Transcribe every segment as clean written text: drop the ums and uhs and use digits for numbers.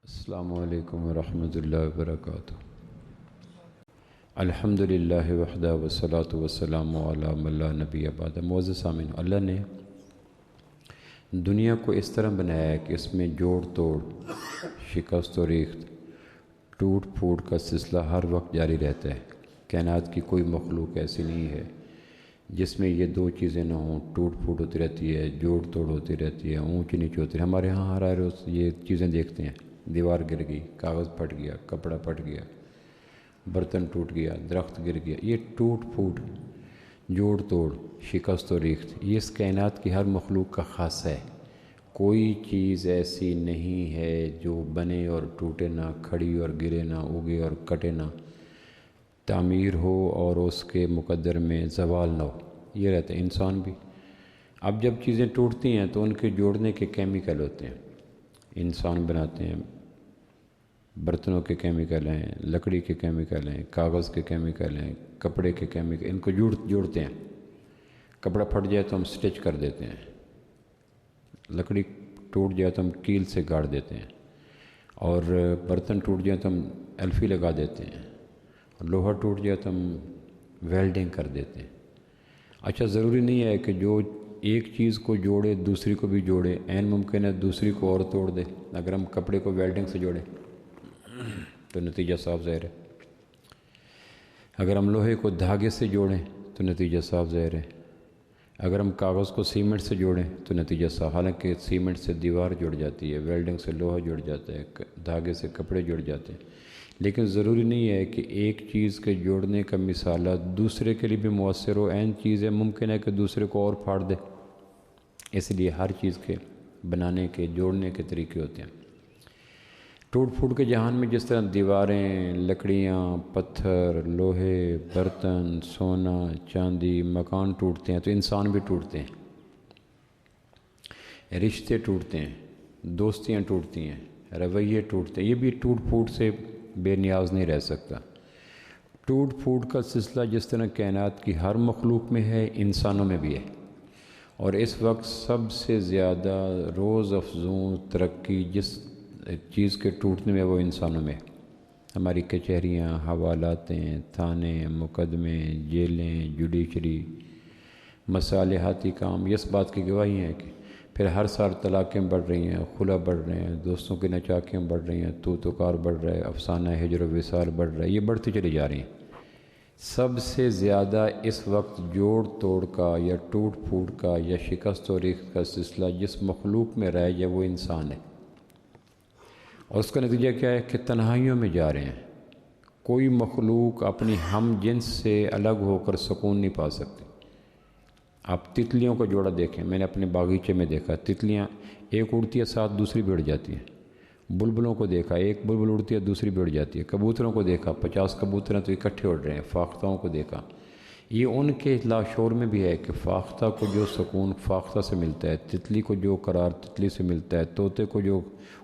السلام علیکم ورحمۃ اللہ وبرکاتہ۔ الحمدللہ وحدہ والصلاۃ والسلام علی من لا نبی بعدہ۔ معزز سامعین، اللہ نے دنیا کو اس طرح بنایا ہے کہ اس میں جوڑ توڑ، شکست و ریخت، ٹوٹ پھوٹ کا سلسلہ ہر وقت جاری رہتا ہے۔ کائنات کی کوئی مخلوق ایسی نہیں ہے جس میں یہ دو چیزیں نہ ہوں۔ ٹوٹ پھوٹ ہوتی رہتی ہے، جوڑ توڑ ہوتی رہتی ہے، اونچ نیچ ہوتی ہے۔ ہمارے ہاں ہر روز یہ چیزیں دیکھتے ہیں، دیوار گر گئی، کاغذ پھٹ گیا، کپڑا پھٹ گیا، برتن ٹوٹ گیا، درخت گر گیا۔ یہ ٹوٹ پھوٹ، جوڑ توڑ، شکست و ریخت، یہ اس کائنات کی ہر مخلوق کا خاصہ ہے۔ کوئی چیز ایسی نہیں ہے جو بنے اور ٹوٹے نہ، کھڑی اور گرے نہ، اگے اور کٹے نہ، تعمیر ہو اور اس کے مقدر میں زوال نہ ہو۔ یہ رہتا ہے انسان بھی۔ اب جب چیزیں ٹوٹتی ہیں تو ان کے جوڑنے کے کیمیکل ہوتے ہیں، انسان بناتے ہیں، برتنوں کے کیمیکل ہیں، لکڑی کے کیمیکل ہیں، کاغذ کے کیمیکل ہیں، کپڑے کے کیمیکل، ان کو جوڑتے ہیں۔ کپڑا پھٹ جائے تو ہم سٹچ کر دیتے ہیں، لکڑی ٹوٹ جائے تو ہم کیل سے گاڑ دیتے ہیں، اور برتن ٹوٹ جائے تو ہم ایلفی لگا دیتے ہیں، اور لوہا ٹوٹ جائے تو ہم ویلڈنگ کر دیتے ہیں۔ اچھا، ضروری نہیں ہے کہ جو ایک چیز کو جوڑے دوسری کو بھی جوڑے، عین ممکن ہے دوسری کو اور توڑ دے۔ اگر ہم کپڑے کو ویلڈنگ سے جوڑیں تو نتیجہ صاف ظاہر ہے، اگر ہم لوہے کو دھاگے سے جوڑیں تو نتیجہ صاف ظاہر ہے، اگر ہم کاغذ کو سیمنٹ سے جوڑیں تو نتیجہ صاف۔ حالانکہ سیمنٹ سے دیوار جڑ جاتی ہے، ویلڈنگ سے لوہا جڑ جاتا ہے، دھاگے سے کپڑے جڑ جاتے ہیں، لیکن ضروری نہیں ہے کہ ایک چیز کے جوڑنے کا مثالہ دوسرے کے لیے بھی مؤثر ہو۔ عین چیز ہے، ممکن ہے کہ دوسرے کو اور پھاڑ دے۔ اس لیے ہر چیز کے بنانے کے، جوڑنے کے طریقے ہوتے ہیں۔ ٹوٹ پھوٹ کے جہان میں جس طرح دیواریں، لکڑیاں، پتھر، لوہے، برتن، سونا، چاندی، مکان ٹوٹتے ہیں تو انسان بھی ٹوٹتے ہیں، رشتے ٹوٹتے ہیں، دوستیاں ٹوٹتی ہیں، رویے ٹوٹتے ہیں۔ یہ بھی ٹوٹ پھوٹ سے بے نیاز نہیں رہ سکتا۔ ٹوٹ پھوٹ کا سلسلہ جس طرح کائنات کی ہر مخلوق میں ہے، انسانوں میں بھی ہے، اور اس وقت سب سے زیادہ روز افزوں ترقی جس چیز کے ٹوٹنے میں وہ انسانوں میں ہے۔ ہماری کچہریاں، حوالاتیں، تھانے، مقدمے، جیلیں، جوڈیشری، مصالحاتی کام، یہ اس بات کی گواہی ہیں کہ پھر ہر سال طلاقیں بڑھ رہی ہیں، خلا بڑھ رہے ہیں، دوستوں کی نچاکیاں بڑھ رہی ہیں، توتکار بڑھ رہا ہے، افسانہ ہجر و وصال بڑھ رہا ہے، یہ بڑھتی چلی جا رہی ہیں۔ سب سے زیادہ اس وقت جوڑ توڑ کا یا ٹوٹ پھوٹ کا یا شکست و ریخت کا سلسلہ جس مخلوق میں رہ جائے وہ انسان ہے، اور اس کا نتیجہ کیا ہے کہ تنہائیوں میں جا رہے ہیں۔ کوئی مخلوق اپنی ہم جنس سے الگ ہو کر سکون نہیں پا سکتی۔ آپ تتلیوں کا جوڑا دیکھیں، میں نے اپنے باغیچے میں دیکھا، تتلیاں ایک اڑتی ہے ساتھ دوسری بھی اڑ جاتی ہیں۔ بلبلوں کو دیکھا، ایک بلبل اڑتی ہے دوسری بھی اڑ جاتی ہے۔ کبوتروں کو دیکھا، 50 کبوتر ہیں تو اکٹھے اڑ رہے ہیں۔ فاختوں کو دیکھا، یہ ان کے لاشعور میں بھی ہے کہ فاختہ کو جو سکون فاختہ سے ملتا ہے، تتلی کو جو قرار تتلی سے ملتا ہے، طوطے کو جو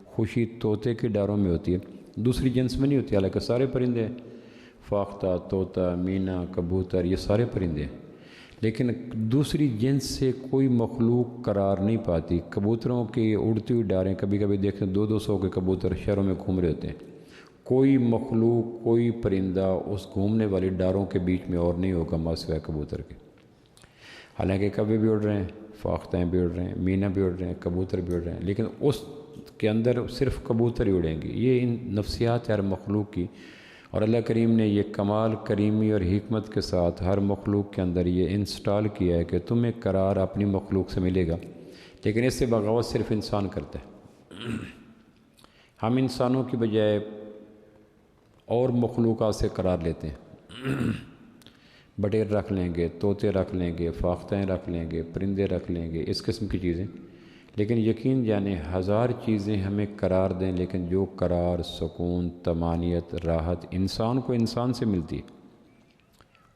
خوشی طوطے کے ڈاروں میں ہوتی ہے، دوسری جنس میں نہیں ہوتی۔ حالانکہ سارے پرندے ہیں، فاختہ، طوطا، مینا، کبوتر، یہ سارے پرندے ہیں، لیکن دوسری جنس سے کوئی مخلوق قرار نہیں پاتی۔ کبوتروں کی اڑتی ہوئی ڈاریں کبھی کبھی دیکھتے ہیں، 200 کے کبوتر شہروں میں گھوم رہے ہوتے ہیں۔ کوئی مخلوق، کوئی پرندہ اس گھومنے والی ڈاروں کے بیچ میں اور نہیں ہوگا ماسوائے کبوتر کے۔ حالانکہ کبھی بھی اڑ رہے ہیں، فاختیں بھی اڑ رہے ہیں، مینا بھی اڑ رہے ہیں، کبوتر بھی اڑ رہے ہیں، لیکن اس کے اندر صرف کبوتر ہی اڑیں گے۔ یہ ان نفسیات ہے ہر مخلوق کی، اور اللہ کریم نے یہ کمال کریمی اور حکمت کے ساتھ ہر مخلوق کے اندر یہ انسٹال کیا ہے کہ تمہیں قرار اپنی مخلوق سے ملے گا، لیکن اس سے بغاوت صرف انسان کرتا ہے۔ ہم انسانوں کی بجائے اور مخلوقات سے قرار لیتے ہیں، بٹیر رکھ لیں گے، طوطے رکھ لیں گے، فاختیں رکھ لیں گے، پرندے رکھ لیں گے، اس قسم کی چیزیں، لیکن یقین جانیں ہزار چیزیں ہمیں قرار دیں، لیکن جو قرار، سکون، طمانینت، راحت انسان کو انسان سے ملتی ہے،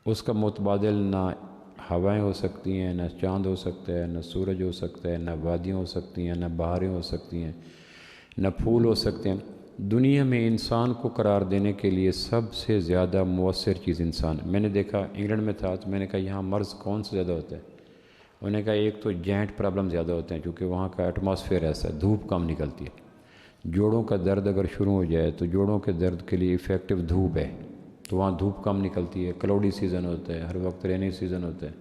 اس کا متبادل نہ ہوائیں ہو سکتی ہیں، نہ چاند ہو سکتا ہے، نہ سورج ہو سکتا ہے، نہ وادیاں ہو سکتی ہیں، نہ بہاریں ہو سکتی ہیں، نہ پھول ہو سکتے ہیں۔ دنیا میں انسان کو قرار دینے کے لیے سب سے زیادہ مؤثر چیز انسان ہے۔ میں نے دیکھا، انگلینڈ میں تھا تو میں نے کہا یہاں مرض کون سے زیادہ ہوتا ہے؟ انہوں نے کہا ایک تو جینٹ پرابلم زیادہ ہوتے ہیں، کیونکہ وہاں کا ایٹماسفیئر ایسا ہے، دھوپ کم نکلتی ہے۔ جوڑوں کا درد اگر شروع ہو جائے تو جوڑوں کے درد کے لیے ایفیکٹو دھوپ ہے، تو وہاں دھوپ کم نکلتی ہے، کلاؤڈی سیزن ہوتا ہے، ہر وقت رینی سیزن ہوتا ہے،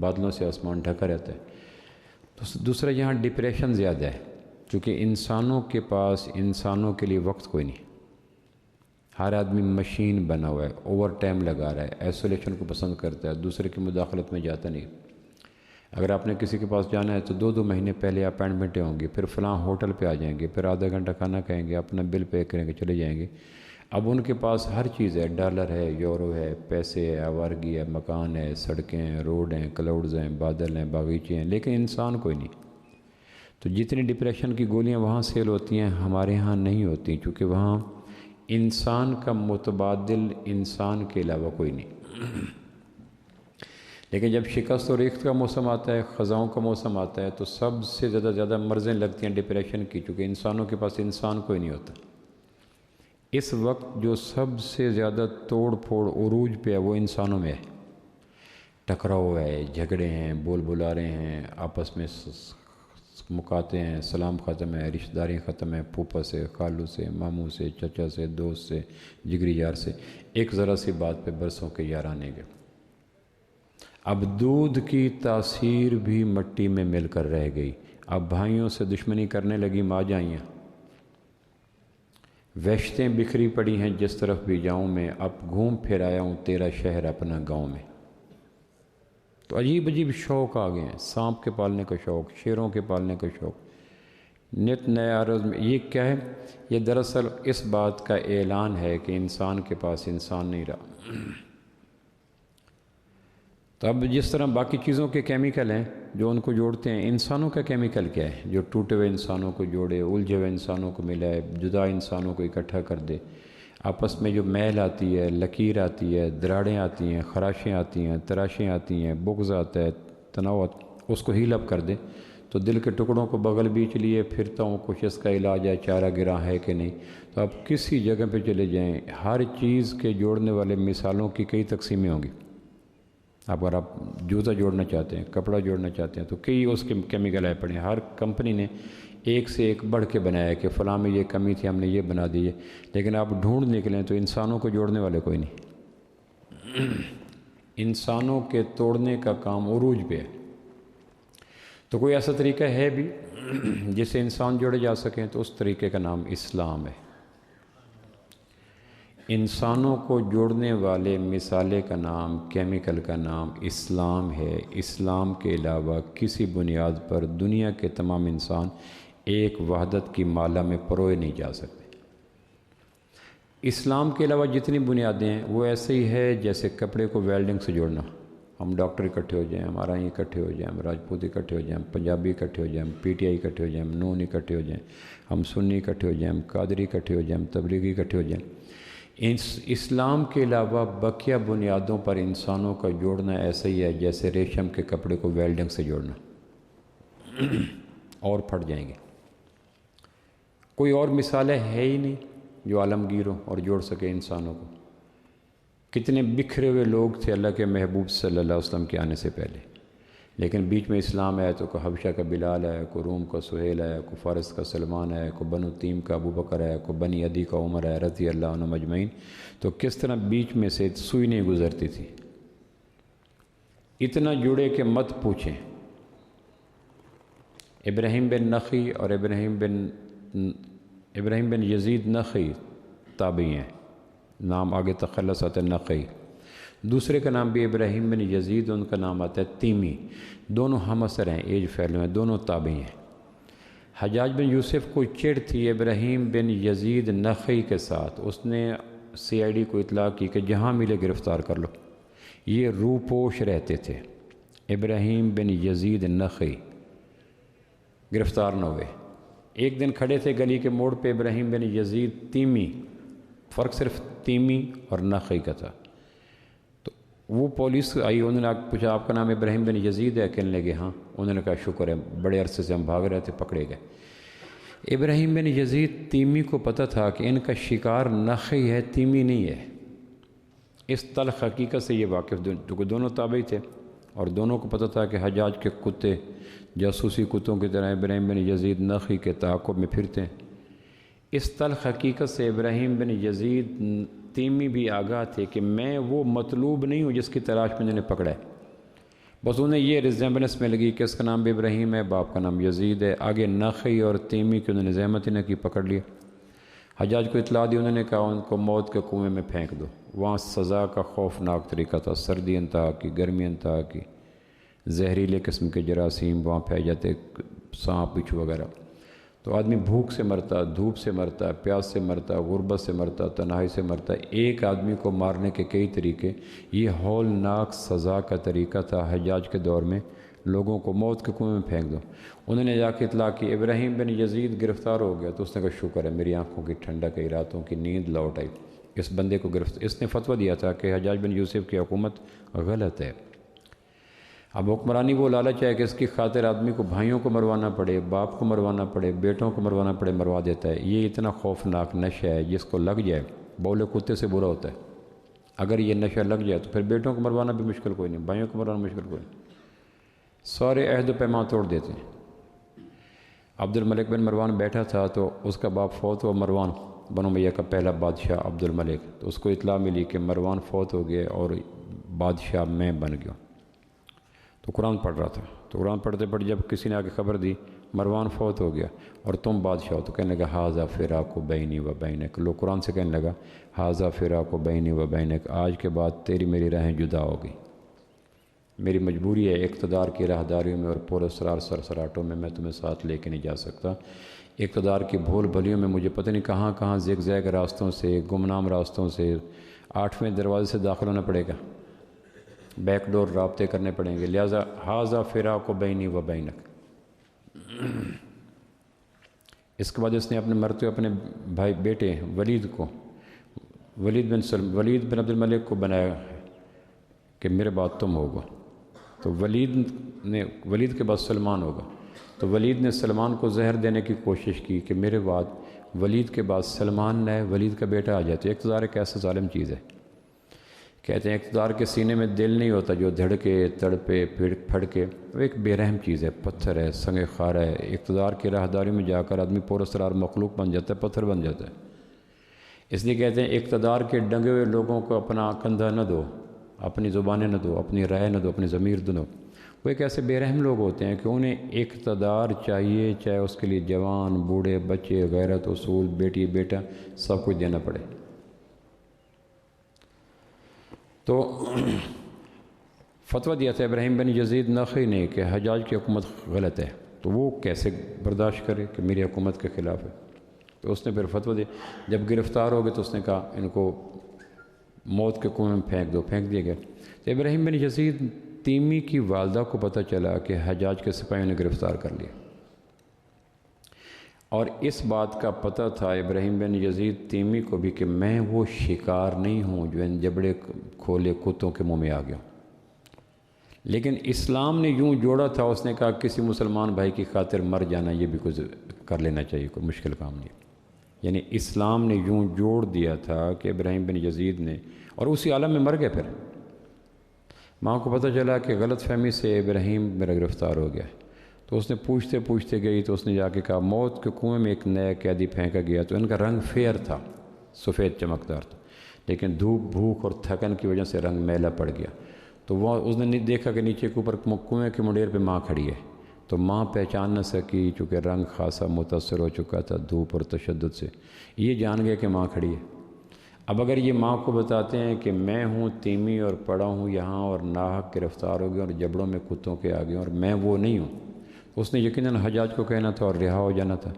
بادلوں سے آسمان ڈھکا رہتا ہے۔ تو دوسرا یہاں ڈپریشن زیادہ ہے، چونکہ انسانوں کے پاس انسانوں کے لیے وقت کوئی نہیں، ہر آدمی مشین بنا ہوا ہے، اوور ٹائم لگا رہا ہے، آئسولیشن کو پسند کرتا ہے، دوسرے کی مداخلت میں جاتا نہیں۔ اگر آپ نے کسی کے پاس جانا ہے تو 2 مہینے پہلے اپائنٹمنٹیں ہوں گی، پھر فلاں ہوٹل پہ آ جائیں گے، پھر آدھا گھنٹہ کھانا کھائیں گے، اپنا بل پے کریں گے، چلے جائیں گے۔ اب ان کے پاس ہر چیز ہے، ڈالر ہے، یورو ہے، پیسے ہے، آوارگی ہے، مکان ہے، سڑکیں ہیں، روڈ ہیں، کلاؤڈز ہیں، بادل ہیں، باغیچے ہیں، لیکن انسان کوئی نہیں۔ تو جتنی ڈپریشن کی گولیاں وہاں سیل ہوتی ہیں ہمارے ہاں نہیں ہوتی، کیونکہ وہاں انسان کا متبادل انسان کے علاوہ کوئی نہیں۔ لیکن جب شکست و ریخت کا موسم آتا ہے، خزاؤں کا موسم آتا ہے، تو سب سے زیادہ مرضیں لگتی ہیں ڈپریشن کی، چونکہ انسانوں کے پاس انسان کوئی نہیں ہوتا۔ اس وقت جو سب سے زیادہ توڑ پھوڑ عروج پہ ہے وہ انسانوں میں ہے، ٹکراؤ ہے، جھگڑے ہیں، بول بلارے ہیں، آپس میں مکاتے ہیں، سلام ختم ہے، رشتہ داری ختم ہے، پھوپھا سے، خالو سے، ماموں سے، چچا سے، دوست سے، جگری یار سے، ایک ذرا سی بات پہ برسوں کے یارانے گئے۔ اب دودھ کی تاثیر بھی مٹی میں مل کر رہ گئی، اب بھائیوں سے دشمنی کرنے لگی ماں جائیاں، وحشتیں بکھری پڑی ہیں جس طرف بھی جاؤں میں، اب گھوم پھر آیا ہوں تیرا شہر اپنا گاؤں میں۔ تو عجیب شوق آ گئے ہیں، سانپ کے پالنے کا شوق، شیروں کے پالنے کا شوق، نت نئے عرض میں۔ یہ کیا ہے؟ یہ دراصل اس بات کا اعلان ہے کہ انسان کے پاس انسان نہیں رہا۔ تو اب جس طرح باقی چیزوں کے کیمیکل ہیں جو ان کو جوڑتے ہیں، انسانوں کا کیمیکل کیا ہے جو ٹوٹے ہوئے انسانوں کو جوڑے، الجھے ہوئے انسانوں کو ملائے، جدا انسانوں کو اکٹھا کر دے، آپس میں جو میل آتی ہے، لکیر آتی ہے، دراڑیں آتی ہیں، خراشیں آتی ہیں، تراشیں آتی ہیں، بغض آتا ہے، تناؤ، اس کو ہیل اپ کر دے۔ تو دل کے ٹکڑوں کو بغل بیچ لیے پھرتا ہوں، کچھ اس کا علاج ہے، چارہ گراں ہے کہ نہیں۔ تو آپ کسی جگہ پہ چلے جائیں، ہر چیز کے جوڑنے والے مثالوں کی کئی تقسیمیں ہوں گی۔ اگر آپ جوتا جوڑنا چاہتے ہیں، کپڑا جوڑنا چاہتے ہیں، تو کئی اس کے کیمیکل آئے پڑے ہیں، ہر کمپنی نے ایک سے ایک بڑھ کے بنایا ہے کہ فلاں میں یہ کمی تھی، ہم نے یہ بنا دی ہے، لیکن آپ ڈھونڈ نکلیں تو انسانوں کو جوڑنے والے کوئی نہیں۔ انسانوں کے توڑنے کا کام عروج پہ ہے۔ تو کوئی ایسا طریقہ ہے بھی جس سے انسان جوڑے جا سکیں، تو اس طریقے کا نام اسلام ہے۔ انسانوں کو جوڑنے والے مثالے کا نام، کیمیکل کا نام اسلام ہے۔ اسلام کے علاوہ کسی بنیاد پر دنیا کے تمام انسان ایک وحدت کی مالا میں پروئے نہیں جا سکتے۔ اسلام کے علاوہ جتنی بنیادیں ہیں وہ ایسے ہی ہے جیسے کپڑے کو ویلڈنگ سے جوڑنا۔ ہم ڈاکٹر اکٹھے ہو جائیں، ہمارا ہی اکٹھے ہو جائیں، ہم راجپوت اکٹھے ہو جائیں، ہم پنجابی اکٹھے ہو جائیں، ہم پی ٹی آئی اکٹھے ہو جائیں، ہم نون اکٹھے ہو جائیں، ہم سنی اکٹھے ہو جائیں، ہم قادری اکٹھے ہو جائیں، ہم تبلیغی اکٹھے ہو جائیں۔ اسلام کے علاوہ بقیہ بنیادوں پر انسانوں کا جوڑنا ایسا ہی ہے جیسے ریشم کے کپڑے کو ویلڈنگ سے جوڑنا، اور پھٹ جائیں گے۔ کوئی اور مثالیں ہے ہی نہیں جو عالمگیر ہو اور جوڑ سکے انسانوں کو۔ کتنے بکھرے ہوئے لوگ تھے اللہ کے محبوب صلی اللہ علیہ وسلم کے آنے سے پہلے، لیکن بیچ میں اسلام آیا تو کوئی حبشہ کا بلال ہے، کوئی روم کا سہیل ہے، کوئی فارس کا سلمان ہے، کوئی بنو تیم کا ابو بکر ہے، کوئی بنی عدی کا عمر ہے رضی اللہ عنہم اجمعین۔ تو کس طرح بیچ میں سے سوئی نہیں گزرتی تھی۔ اتنا جڑے کہ مت پوچھیں۔ ابراہیم بن نخی اور ابراہیم بن یزید نخی تابعی ہیں، نام آگے تخلص آتا ہے نخی۔ دوسرے کا نام بھی ابراہیم بن یزید، ان کا نام آتا ہے تیمی۔ دونوں ہم عصر ہیں، ایج فیلو ہیں، دونوں تابعی ہیں۔ حجاج بن یوسف کو چڑ تھی ابراہیم بن یزید نخی کے ساتھ، اس نے سی آئی ڈی کو اطلاع کی کہ جہاں ملے گرفتار کر لو۔ یہ روپوش رہتے تھے، ابراہیم بن یزید نخی گرفتار نہ ہوئے۔ ایک دن کھڑے تھے گلی کے موڑ پہ ابراہیم بن یزید تیمی، فرق صرف تیمی اور نخی کا تھا۔ تو وہ پولیس آئی، انہوں نے پوچھا آپ کا نام ابراہیم بن یزید ہے؟ کہنے لگے ہاں۔ انہوں نے کہا شکر ہے، بڑے عرصے سے ہم بھاگ رہے تھے، پکڑے گئے۔ ابراہیم بن یزید تیمی کو پتہ تھا کہ ان کا شکار نخی ہے، تیمی نہیں ہے۔ اس تلخ حقیقت سے یہ واقف، جو دونوں تابعی تھے اور دونوں کو پتہ تھا کہ حجاج کے کتے جاسوسی کتوں کی طرح ابراہیم بن یزید نخی کے تعاقب میں پھرتے ہیں۔ اس تلخ حقیقت سے ابراہیم بن یزید تیمی بھی آگاہ تھے کہ میں وہ مطلوب نہیں ہوں جس کی تلاش میں انہوں نے پکڑا ہے۔ بس انہیں یہ ریزیمبلنس میں لگی کہ اس کا نام بھی ابراہیم ہے، باپ کا نام یزید ہے، آگے نخعی اور تیمی کی انہوں نے زحمت ہی نہ کی، پکڑ لیا۔ حجاج کو اطلاع دی، انہوں نے کہا ان کو موت کے کنویں میں پھینک دو۔ وہاں سزا کا خوفناک طریقہ تھا، سردی انتہا کی، گرمی انتہا کی، زہریلے قسم کے جراثیم وہاں پھیل جاتے، سانپ بچھو وغیرہ۔ تو آدمی بھوک سے مرتا، دھوپ سے مرتا، پیاس سے مرتا، غربت سے مرتا، تنہائی سے مرتا۔ ایک آدمی کو مارنے کے کئی طریقے، یہ ہولناک سزا کا طریقہ تھا حجاج کے دور میں، لوگوں کو موت کے کنویں میں پھینک دو۔ انہوں نے جا کے اطلاع کی ابراہیم بن یزید گرفتار ہو گیا، تو اس نے کہا شکر ہے میری آنکھوں کی ٹھنڈک ہے، راتوں کی نیند لوٹ آئی، اس بندے کو اس نے فتویٰ دیا تھا کہ حجاج بن یوسف کی حکومت غلط ہے۔ اب حکمرانی وہ لالچ ہے کہ اس کی خاطر آدمی کو بھائیوں کو مروانا پڑے، باپ کو مروانا پڑے، بیٹوں کو مروانا پڑے، مروا دیتا ہے۔ یہ اتنا خوفناک نشہ ہے، جس کو لگ جائے بولے کتے سے برا ہوتا ہے۔ اگر یہ نشہ لگ جائے تو پھر بیٹوں کو مروانا بھی مشکل کوئی نہیں، بھائیوں کو مروانا مشکل کوئی نہیں، سارے عہد و پیمان توڑ دیتے ہیں۔ عبد الملک بن مروان بیٹھا تھا تو اس کا باپ فوت ہوا، مروان بنو امیہ کا پہلا بادشاہ عبد الملک، تو اس کو اطلاع ملی کہ مروان فوت ہو گئے اور بادشاہ میں بن گیا۔ تو قرآن پڑھ رہا تھا، تو قرآن پڑھتے پڑھتے جب کسی نے آ کے خبر دی مروان فوت ہو گیا اور تم بادشاہ ہو، تو کہنے لگا ھذا فراق بینی و بینک، لوگ قرآن سے کہنے لگا ھذا فراق بینی و بینک، آج کے بعد تیری میری راہیں جدا ہو گئی، میری مجبوری ہے اقتدار کی راہداریوں میں اور پر اسرار سرسراٹوں میں تمہیں ساتھ لے کے نہیں جا سکتا، اقتدار کی بھول بھلیوں میں مجھے پتہ نہیں کہاں کہاں زگ زیگ راستوں سے، گمنام راستوں سے، 8ویں دروازے سے داخل ہونا پڑے گا، بیک ڈور رابطے کرنے پڑیں گے، لہٰذا ھذا فراق بینی و بینک۔ اس کے بعد اس نے اپنے مرتے اپنے بھائی بیٹے ولید بن عبد الملک کو بنایا کہ میرے بعد تم ہوگا، تو ولید کے بعد سلمان ہوگا، تو ولید نے سلمان کو زہر دینے کی کوشش کی کہ میرے بعد ولید کے بعد سلمان نئے ولید کا بیٹا آ جاتا ہے۔ اقتدار ایک ایسا ظالم چیز ہے، کہتے ہیں اقتدار کے سینے میں دل نہیں ہوتا جو دھڑکے، تڑپے، پھڑکے، وہ ایک بے رحم چیز ہے، پتھر ہے، سنگ خارہ ہے۔ اقتدار کی راہداری میں جا کر آدمی پر اسرار مخلوق بن جاتا ہے، پتھر بن جاتا ہے۔ اس لیے کہتے ہیں اقتدار کے ڈنگے ہوئے لوگوں کو اپنا کندھا نہ دو، اپنی زبانیں نہ دو، اپنی رائے نہ دو، اپنی ضمیر دو۔ وہ ایک ایسے بے رحم لوگ ہوتے ہیں کہ انہیں اقتدار چاہیے، چاہے اس کے لیے جوان، بوڑھے، بچے، غیرت، اصول، بیٹی، بیٹا، سب کچھ دینا پڑے۔ تو فتویٰ دیا تھا ابراہیم بن یزید نخعی نے کہ حجاج کی حکومت غلط ہے، تو وہ کیسے برداشت کرے کہ میری حکومت کے خلاف ہے، تو اس نے پھر فتویٰ دیا۔ جب گرفتار ہو گئے تو اس نے کہا ان کو موت کے کنویں میں پھینک دو، پھینک دیا گیا۔ تو ابراہیم بن یزید تیمی کی والدہ کو پتہ چلا کہ حجاج کے سپاہیوں نے گرفتار کر لیا، اور اس بات کا پتہ تھا ابراہیم بن یزید تیمی کو بھی کہ میں وہ شکار نہیں ہوں جو ان جبڑے کھولے کتوں کے منہ میں آ گیا۔ لیکن اسلام نے یوں جوڑا تھا، اس نے کہا کسی مسلمان بھائی کی خاطر مر جانا یہ بھی کچھ کر لینا چاہیے، کوئی مشکل کام نہیں۔ یعنی اسلام نے یوں جوڑ دیا تھا کہ ابراہیم بن یزید نے، اور اسی عالم میں مر گئے۔ پھر ماں کو پتہ چلا کہ غلط فہمی سے ابراہیم میرا گرفتار ہو گیا، تو اس نے پوچھتے پوچھتے گئی، تو اس نے جا کے کہا موت کے کنویں میں ایک نیا قیدی پھینکا گیا، تو ان کا رنگ فیئر تھا، سفید چمکدار تھا، لیکن دھوپ، بھوک اور تھکن کی وجہ سے رنگ میلا پڑ گیا۔ تو وہ اس نے دیکھا کہ نیچے کے اوپر کنویں کے منڈیر پہ ماں کھڑی ہے، تو ماں پہچان نہ سکی چونکہ رنگ خاصا متاثر ہو چکا تھا دھوپ اور تشدد سے، یہ جان گیا کہ ماں کھڑی ہے۔ اب اگر یہ ماں کو بتاتے ہیں کہ میں ہوں تیمی اور پڑا ہوں یہاں اور ناحق گرفتار ہو گیا اور جبڑوں میں کتوں کے آ گئے اور میں وہ نہیں ہوں، اس نے یقیناً حجاج کو کہنا تھا اور رہا ہو جانا تھا۔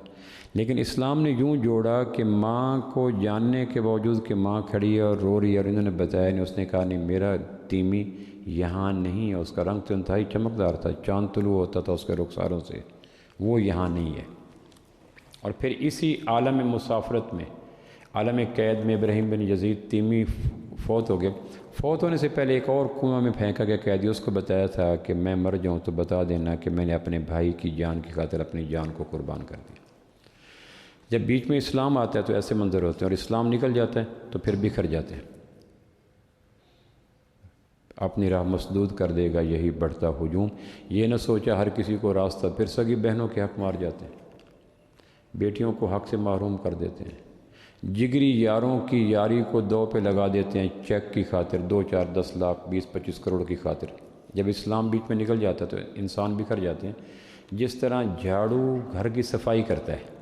لیکن اسلام نے یوں جوڑا کہ ماں کو جاننے کے باوجود کہ ماں کھڑی ہے اور رو رہی ہے اور انہوں نے بتایا نہیں، اس نے کہا نہیں میرا تیمی یہاں نہیں ہے، اس کا رنگ تو انتہائی چمکدار تھا، چاند طلوع ہوتا تھا اس کے رخساروں سے، وہ یہاں نہیں ہے۔ اور پھر اسی عالم مسافرت میں، عالم قید میں ابراہیم بن یزید تیمی فوت ہو گئے۔ فوت ہونے سے پہلے ایک اور کنواں میں پھینکا گیا قیدی، اس کو بتایا تھا کہ میں مر جاؤں تو بتا دینا کہ میں نے اپنے بھائی کی جان کی خاطر اپنی جان کو قربان کر دیا۔ جب بیچ میں اسلام آتا ہے تو ایسے منظر ہوتے ہیں، اور اسلام نکل جاتا ہے تو پھر بکھر جاتے ہیں۔ اپنی راہ مسدود کر دے گا یہی بڑھتا ہجوم، یہ نہ سوچا ہر کسی کو راستہ، پھر سگی بہنوں کے حق مار جاتے ہیں۔ بیٹیوں کو حق سے محروم کر دیتے ہیں، جگری یاروں کی یاری کو دو پہ لگا دیتے ہیں چیک کی خاطر، 2 4 10 لاکھ 20 25 کروڑ کی خاطر۔ جب اسلام بیچ میں نکل جاتا ہے تو انسان بکھر جاتے ہیں۔ جس طرح جھاڑو گھر کی صفائی کرتا ہے،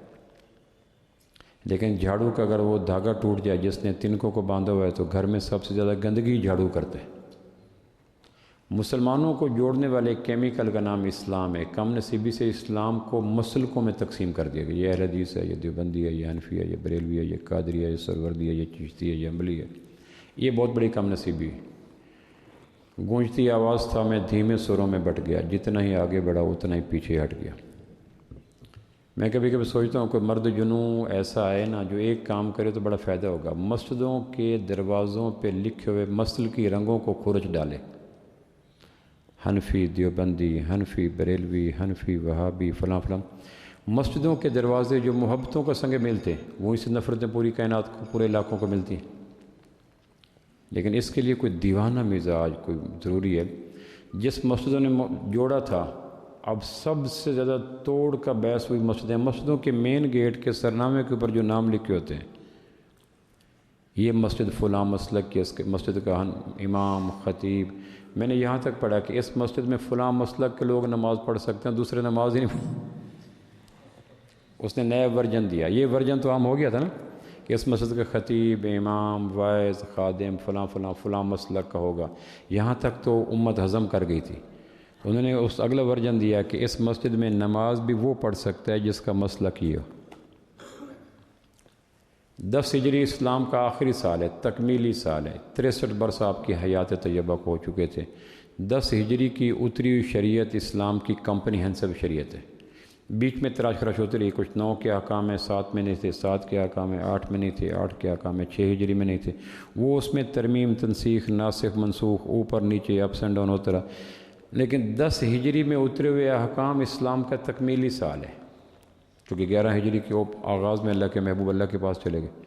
لیکن جھاڑو کا اگر وہ دھاگا ٹوٹ جائے جس نے تنکوں کو باندھا ہوا ہے تو گھر میں سب سے زیادہ گندگی جھاڑو کرتا ہے۔ مسلمانوں کو جوڑنے والے کیمیکل کا نام اسلام ہے۔ کم نصیبی سے اسلام کو مسلکوں میں تقسیم کر دیا گیا، یہ اہل حدیث ہے، یہ دیوبندی ہے، یہ حنفی ہے، یہ بریلوی ہے، یہ قادری ہے، یہ سروردی ہے، یہ چشتی ہے، یہ امبلی ہے۔ یہ بہت بڑی کم نصیبی ہے۔ گونجتی آواز تھا، میں دھیمے سروں میں بٹ گیا، جتنا ہی آگے بڑھا اتنا ہی پیچھے ہٹ گیا۔ میں کبھی کبھی سوچتا ہوں کوئی مرد جنوں ایسا ہے نا جو ایک کام کرے تو بڑا فائدہ ہوگا، مسجدوں کے دروازوں پہ لکھے ہوئے مسلکی رنگوں کو کھرچ ڈالے، حنفی دیوبندی، حنفی بریلوی، حنفی وہابی، فلاں فلاں۔ مسجدوں کے دروازے جو محبتوں کا سنگ ملتے ہیں، وہیں سے نفرتیں پوری کائنات کو، پورے علاقوں کو ملتی ہیں۔ لیکن اس کے لیے کوئی دیوانہ مزاج کوئی ضروری ہے۔ جس مسجدوں نے جوڑا تھا، اب سب سے زیادہ توڑ کا بحث ہوئی مسجدیں، مسجدوں کے مین گیٹ کے سرنامے کے اوپر جو نام لکھے ہوتے ہیں، یہ مسجد فلاں مسلک کی، اس کے مسجد کا امام خطیب۔ میں نے یہاں تک پڑھا کہ اس مسجد میں فلاں مسلک کے لوگ نماز پڑھ سکتے ہیں، دوسرے نماز ہی نہیں۔ اس نے نیا ورژن دیا۔ یہ ورژن تو عام ہو گیا تھا نا کہ اس مسجد کا خطیب، امام، واعظ، خادم فلاں فلاں فلاں مسلک کا ہوگا۔ یہاں تک تو امت ہضم کر گئی تھی۔ انہوں نے اس اگلا ورژن دیا کہ اس مسجد میں نماز بھی وہ پڑھ سکتا ہے جس کا مسلک یہ ہو۔ 10 ہجری اسلام کا آخری سال ہے، تکمیلی سال ہے۔ 63 برس آپ کی حیات طیبہ کو ہو چکے تھے۔ 10 ہجری کی اتری ہوئی شریعت اسلام کی کمپریہنسو شریعت ہے۔ بیچ میں تراش خراش ہوتی رہی، کچھ 9 کے احکام ہیں، 7 میں نہیں تھے، 7 کے احکام ہیں، 8 میں نہیں تھے، 8 کے احکام ہیں، 6 ہجری میں نہیں تھے۔ وہ اس میں ترمیم تنسیخ ناسخ منسوخ اوپر نیچے اپس اینڈ ڈاؤن ہوتا رہا۔ لیکن 10 ہجری میں اترے ہوئے احکام اسلام کا تکمیلی سال ہے، کیونکہ 11 ہجری کے آغاز میں اللہ کے محبوب اللہ کے پاس چلے گئے۔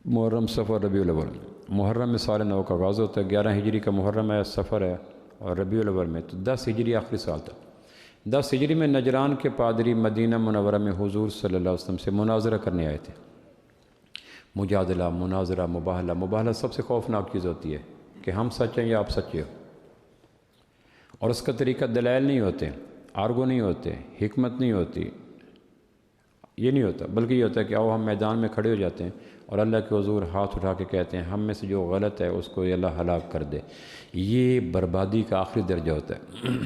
محرم، صفر، ربیع الاول۔ محرم میں سال نو کا آغاز ہوتا ہے، 11 ہجری کا محرم ہے، صفر ہے، اور ربیع الاول میں، تو 10 ہجری آخری سال تھا۔ 10 ہجری میں نجران کے پادری مدینہ منورہ میں حضور صلی اللہ علیہ وسلم سے مناظرہ کرنے آئے تھے۔ مجادلہ، مناظرہ، مباہلہ۔ مباہلہ سب سے خوفناک چیز ہوتی ہے کہ ہم سچ ہیں یا آپ سچے ہو، اور اس کا طریقہ دلائل نہیں ہوتے، آرگو نہیں ہوتے، حکمت نہیں ہوتی، یہ نہیں ہوتا، بلکہ یہ ہوتا ہے کہ آؤ ہم میدان میں کھڑے ہو جاتے ہیں اور اللہ کے حضور ہاتھ اٹھا کے کہتے ہیں ہم میں سے جو غلط ہے اس کو اللہ ہلاک کر دے۔ یہ بربادی کا آخری درجہ ہوتا ہے۔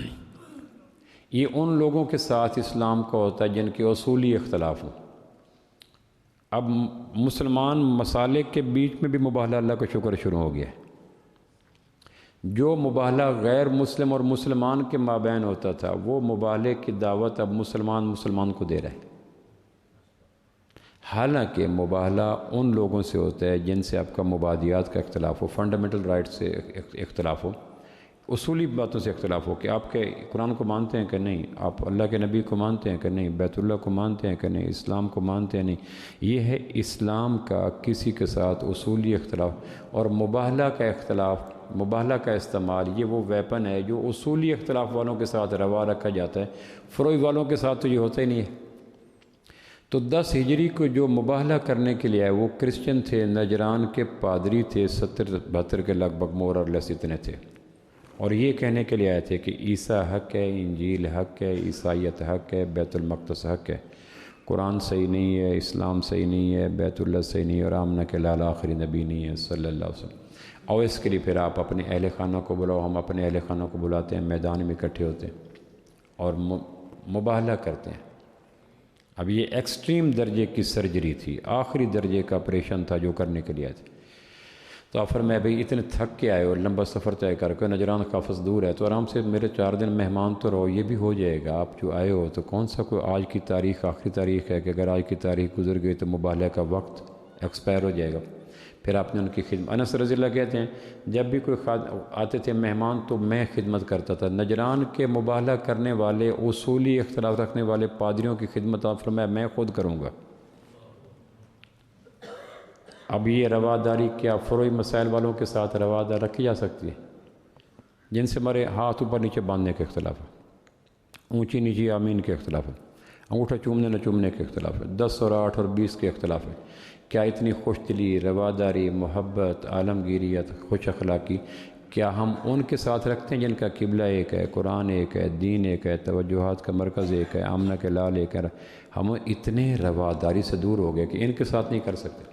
یہ ان لوگوں کے ساتھ اسلام کا ہوتا ہے جن کے اصولی اختلاف ہوں۔ اب مسلمان مسالک کے بیچ میں بھی مباہلہ، اللہ کا شکر، شروع ہو گیا ہے۔ جو مباہلہ غیر مسلم اور مسلمان کے مابین ہوتا تھا، وہ مباہلے کی دعوت اب مسلمان کو دے رہا ہے۔ حالانکہ مباہلہ ان لوگوں سے ہوتا ہے جن سے آپ کا مبادیات کا اختلاف ہو، فنڈامنٹل رائٹ سے اختلاف ہو، اصولی باتوں سے اختلاف ہو کہ آپ کے قرآن کو مانتے ہیں کہ نہیں، آپ اللہ کے نبی کو مانتے ہیں کہ نہیں، بیت اللہ کو مانتے ہیں کہ نہیں، اسلام کو مانتے ہیں نہیں۔ یہ ہے اسلام کا کسی کے ساتھ اصولی اختلاف۔ اور مباہلہ کا اختلاف، مباہلہ کا استعمال، یہ وہ ویپن ہے جو اصولی اختلاف والوں کے ساتھ روا رکھا جاتا ہے، فروعی والوں کے ساتھ تو یہ ہوتا ہی نہیں ہے۔ تو 10 ہجری کو جو مباہلہ کرنے کے لیے آئے وہ کرسچن تھے، نجران کے پادری تھے، 70-72 کے لگ بھگ مور اور لیس اتنے تھے، اور یہ کہنے کے لیے آئے تھے کہ عیسیٰ حق ہے، انجیل حق ہے، عیسائیت حق ہے، بیت المقدس حق ہے، قرآن صحیح نہیں ہے، اسلام صحیح نہیں ہے، بیت اللہ صحیح نہیں ہے، اور آمنہ کے لال آخری نبی نہیں ہے صلی اللہ علیہ وسلم۔ اور اس کے لیے پھر آپ اپنے اہل خانہ کو بلاؤ، ہم اپنے اہل خانہ کو بلاتے ہیں، میدان میں اکٹھے ہوتے ہیں اور مباہلہ کرتے ہیں۔ اب یہ ایکسٹریم درجے کی سرجری تھی، آخری درجے کا آپریشن تھا جو کرنے کے لیے آئے تھے۔ تو آپ فرمایا بھئی اتنے تھک کے آئے ہو، لمبا سفر طے کر کے، نجران کافی دور ہے، تو آرام سے میرے 4 دن مہمان تو رہو، یہ بھی ہو جائے گا۔ آپ جو آئے ہو تو کون سا کوئی آج کی تاریخ آخری تاریخ ہے کہ اگر آج کی تاریخ گزر گئی تو مباہلہ کا وقت ایکسپائر ہو جائے گا۔ پھر آپ نے ان کی خدمت، انس رضی اللہ کہتے ہیں جب بھی کوئی آتے تھے مہمان تو میں خدمت کرتا تھا۔ نجران کے مباہلہ کرنے والے، اصولی اختلاف رکھنے والے پادریوں کی خدمت آپ فرمایا میں خود کروں گا۔ اب یہ رواداری کیا فروعی مسائل والوں کے ساتھ روادار رکھی جا سکتی ہے جن سے ہمارے ہاتھ اوپر نیچے باندھنے کے اختلاف ہے، اونچی نیچی آمین کے اختلاف ہے۔ انگوٹھا چومنے نہ چومنے کے اختلاف ہے، 10 اور 8 اور 20 کے اختلاف ہے، کیا اتنی خوش دلی، رواداری، محبت، عالمگیریت، خوش اخلاقی کیا ہم ان کے ساتھ رکھتے ہیں جن کا قبلہ ایک ہے، قرآن ایک ہے، دین ایک ہے، توجہات کا مرکز ایک ہے، آمنہ کے لال ایک ہے؟ ہم اتنے رواداری سے دور ہو گئے کہ ان کے ساتھ نہیں کر سکتے۔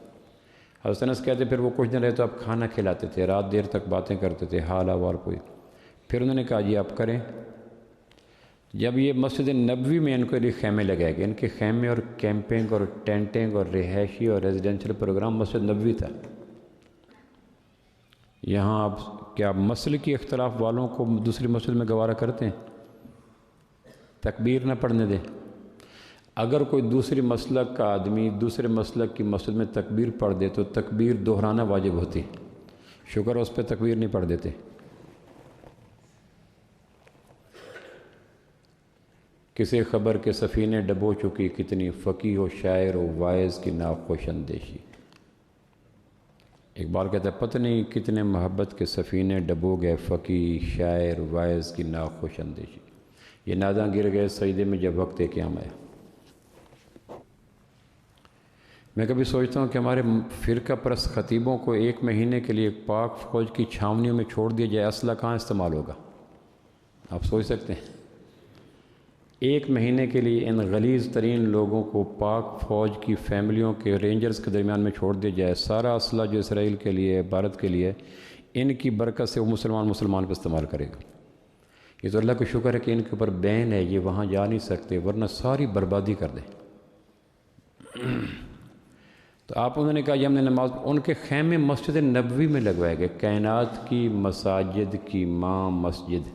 حضرت انس کہتے پھر وہ کچھ دن رہے تو آپ کھانا کھلاتے تھے، رات دیر تک باتیں کرتے تھے، حال احوال کوئی۔ پھر انہوں نے کہا جی آپ کریں۔ جب یہ مسجد نبوی میں ان کے لیے خیمے لگائے گئے، ان کے خیمے اور کیمپنگ اور ٹینٹنگ اور رہائشی اور ریزیڈینشل پروگرام مسجد نبوی تھا۔ یہاں آپ کیا مسلکی اختلاف والوں کو دوسری مسجد میں گوارا کرتے ہیں؟ تکبیر نہ پڑھنے دیں۔ اگر کوئی دوسری مسلک کا آدمی دوسرے مسلک کی مسجد میں تکبیر پڑھ دے تو تکبیر دہرانا واجب ہوتی، شکر اس پہ تکبیر نہیں پڑھ دیتے۔ کسی خبر کے سفینے ڈبو چکی، کتنی فقیہ و شاعر و واعظ کی ناخوش اندیشی۔ اقبال کہتا ہے پتہ نہیں کتنے محبت کے سفینے ڈبو گئے، فقیہ شاعر واعظ کی ناخوش اندیشی۔ یہ ناداں گر گئے سجدے میں جب وقت قیام آیا۔ میں کبھی سوچتا ہوں کہ ہمارے فرقہ پرست خطیبوں کو 1 مہینے کے لیے ایک پاک فوج کی چھاونیوں میں چھوڑ دیا جائے، اسلحہ کہاں استعمال ہوگا؟ آپ سوچ سکتے ہیں 1 مہینے کے لیے ان غلیظ ترین لوگوں کو پاک فوج کی فیملیوں کے رینجرز کے درمیان میں چھوڑ دیا جائے، سارا اسلحہ جو اسرائیل کے لیے، بھارت کے لیے، ان کی برکت سے وہ مسلمان پہ استعمال کرے گا۔ یہ تو اللہ کا شکر ہے کہ ان کے اوپر بین ہے، یہ وہاں جا نہیں سکتے، ورنہ ساری بربادی کر دیں۔ تو انہوں نے کہا یہ ہم نے نماز، ان کے خیمے مسجد نبوی میں لگوائے گئے، کائنات کی مساجد کی ماں مسجد،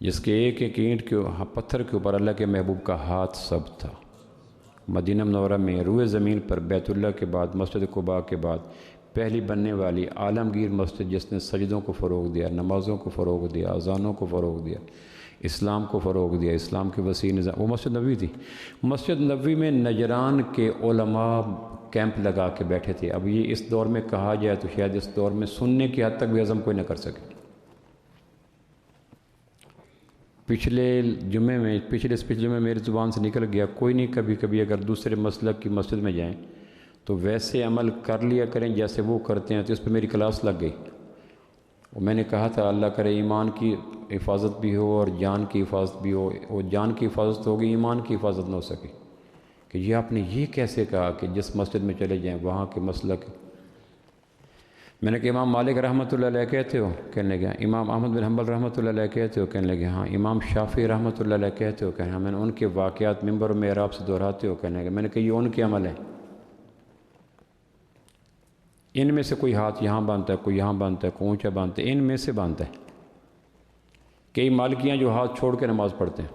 جس کے ایک ایک اینٹ کے پتھر کے اوپر اللہ کے محبوب کا ہاتھ سب تھا۔ مدینہ منورہ میں روئے زمین پر بیت اللہ کے بعد، مسجد قباء کے بعد پہلی بننے والی عالمگیر مسجد، جس نے سجدوں کو فروغ دیا، نمازوں کو فروغ دیا، اذانوں کو فروغ دیا، اسلام کو فروغ دیا، اسلام کے وسیع نظام، وہ مسجد نبوی تھی۔ مسجد نبوی میں نجران کے علماء کیمپ لگا کے بیٹھے تھے۔ اب یہ اس دور میں کہا جائے تو شاید اس دور میں سننے کی حد تک بھی ہضم کوئی نہ کر سکے۔ پچھلے جمعے میں میری زبان سے نکل گیا، کوئی نہیں کبھی کبھی اگر دوسرے مسلک کی مسجد میں جائیں تو ویسے عمل کر لیا کریں جیسے وہ کرتے ہیں۔ تو اس پہ میری کلاس لگ گئی، اور میں نے کہا تھا اللہ کرے ایمان کی حفاظت بھی ہو اور جان کی حفاظت بھی ہو، اور جان کی حفاظت ہوگی، ایمان کی حفاظت نہ ہو سکے۔ کہ یہ آپ نے یہ کیسے کہا کہ جس مسجد میں چلے جائیں وہاں کے مسلک؟ میں نے کہا امام مالک رحمۃ اللہ علیہ کہتے ہو؟ کہنے لگے امام احمد بن حنبل رحمۃ اللہ علیہ کہتے ہو؟ کہنے لگے ہاں۔ امام شافعی رحمۃ اللہ علیہ کہتے ہو؟ کہنے ہاں۔ میں نے ان کے واقعات منبر و محراب سے دہراتے ہو؟ کہنے لگے میں نے کہا یہ ان کے عمل ہے، ان میں سے کوئی ہاتھ یہاں باندھتا ہے، کوئی یہاں باندھتا ہے، کوئی اونچا باندھتا ہے، ان میں سے باندھتا ہے۔ کئی مالکیاں جو ہاتھ چھوڑ کے نماز پڑھتے ہیں۔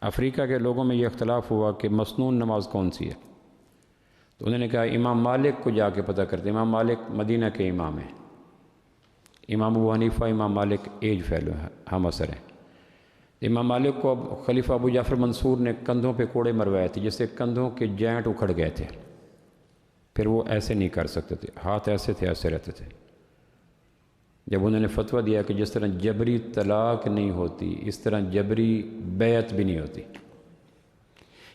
افریقہ کے لوگوں میں یہ اختلاف ہوا کہ مسنون نماز کون سی ہے، تو انہوں نے کہا امام مالک کو جا کے پتہ کرتے۔ امام مالک مدینہ کے امام ہیں، امام ابو حنیفہ، امام مالک ایج فیلو ہے، ہم عصر ہیں۔ امام مالک کو اب خلیفہ ابو جعفر منصور نے کندھوں پہ کوڑے مروائے تھے، جس سے کندھوں کے جوائنٹ اکھڑ گئے تھے، پھر وہ ایسے نہیں کر سکتے تھے، ہاتھ ایسے تھے، ایسے رہتے تھے۔ جب انہوں نے فتویٰ دیا کہ جس طرح جبری طلاق نہیں ہوتی اس طرح جبری بیعت بھی نہیں ہوتی۔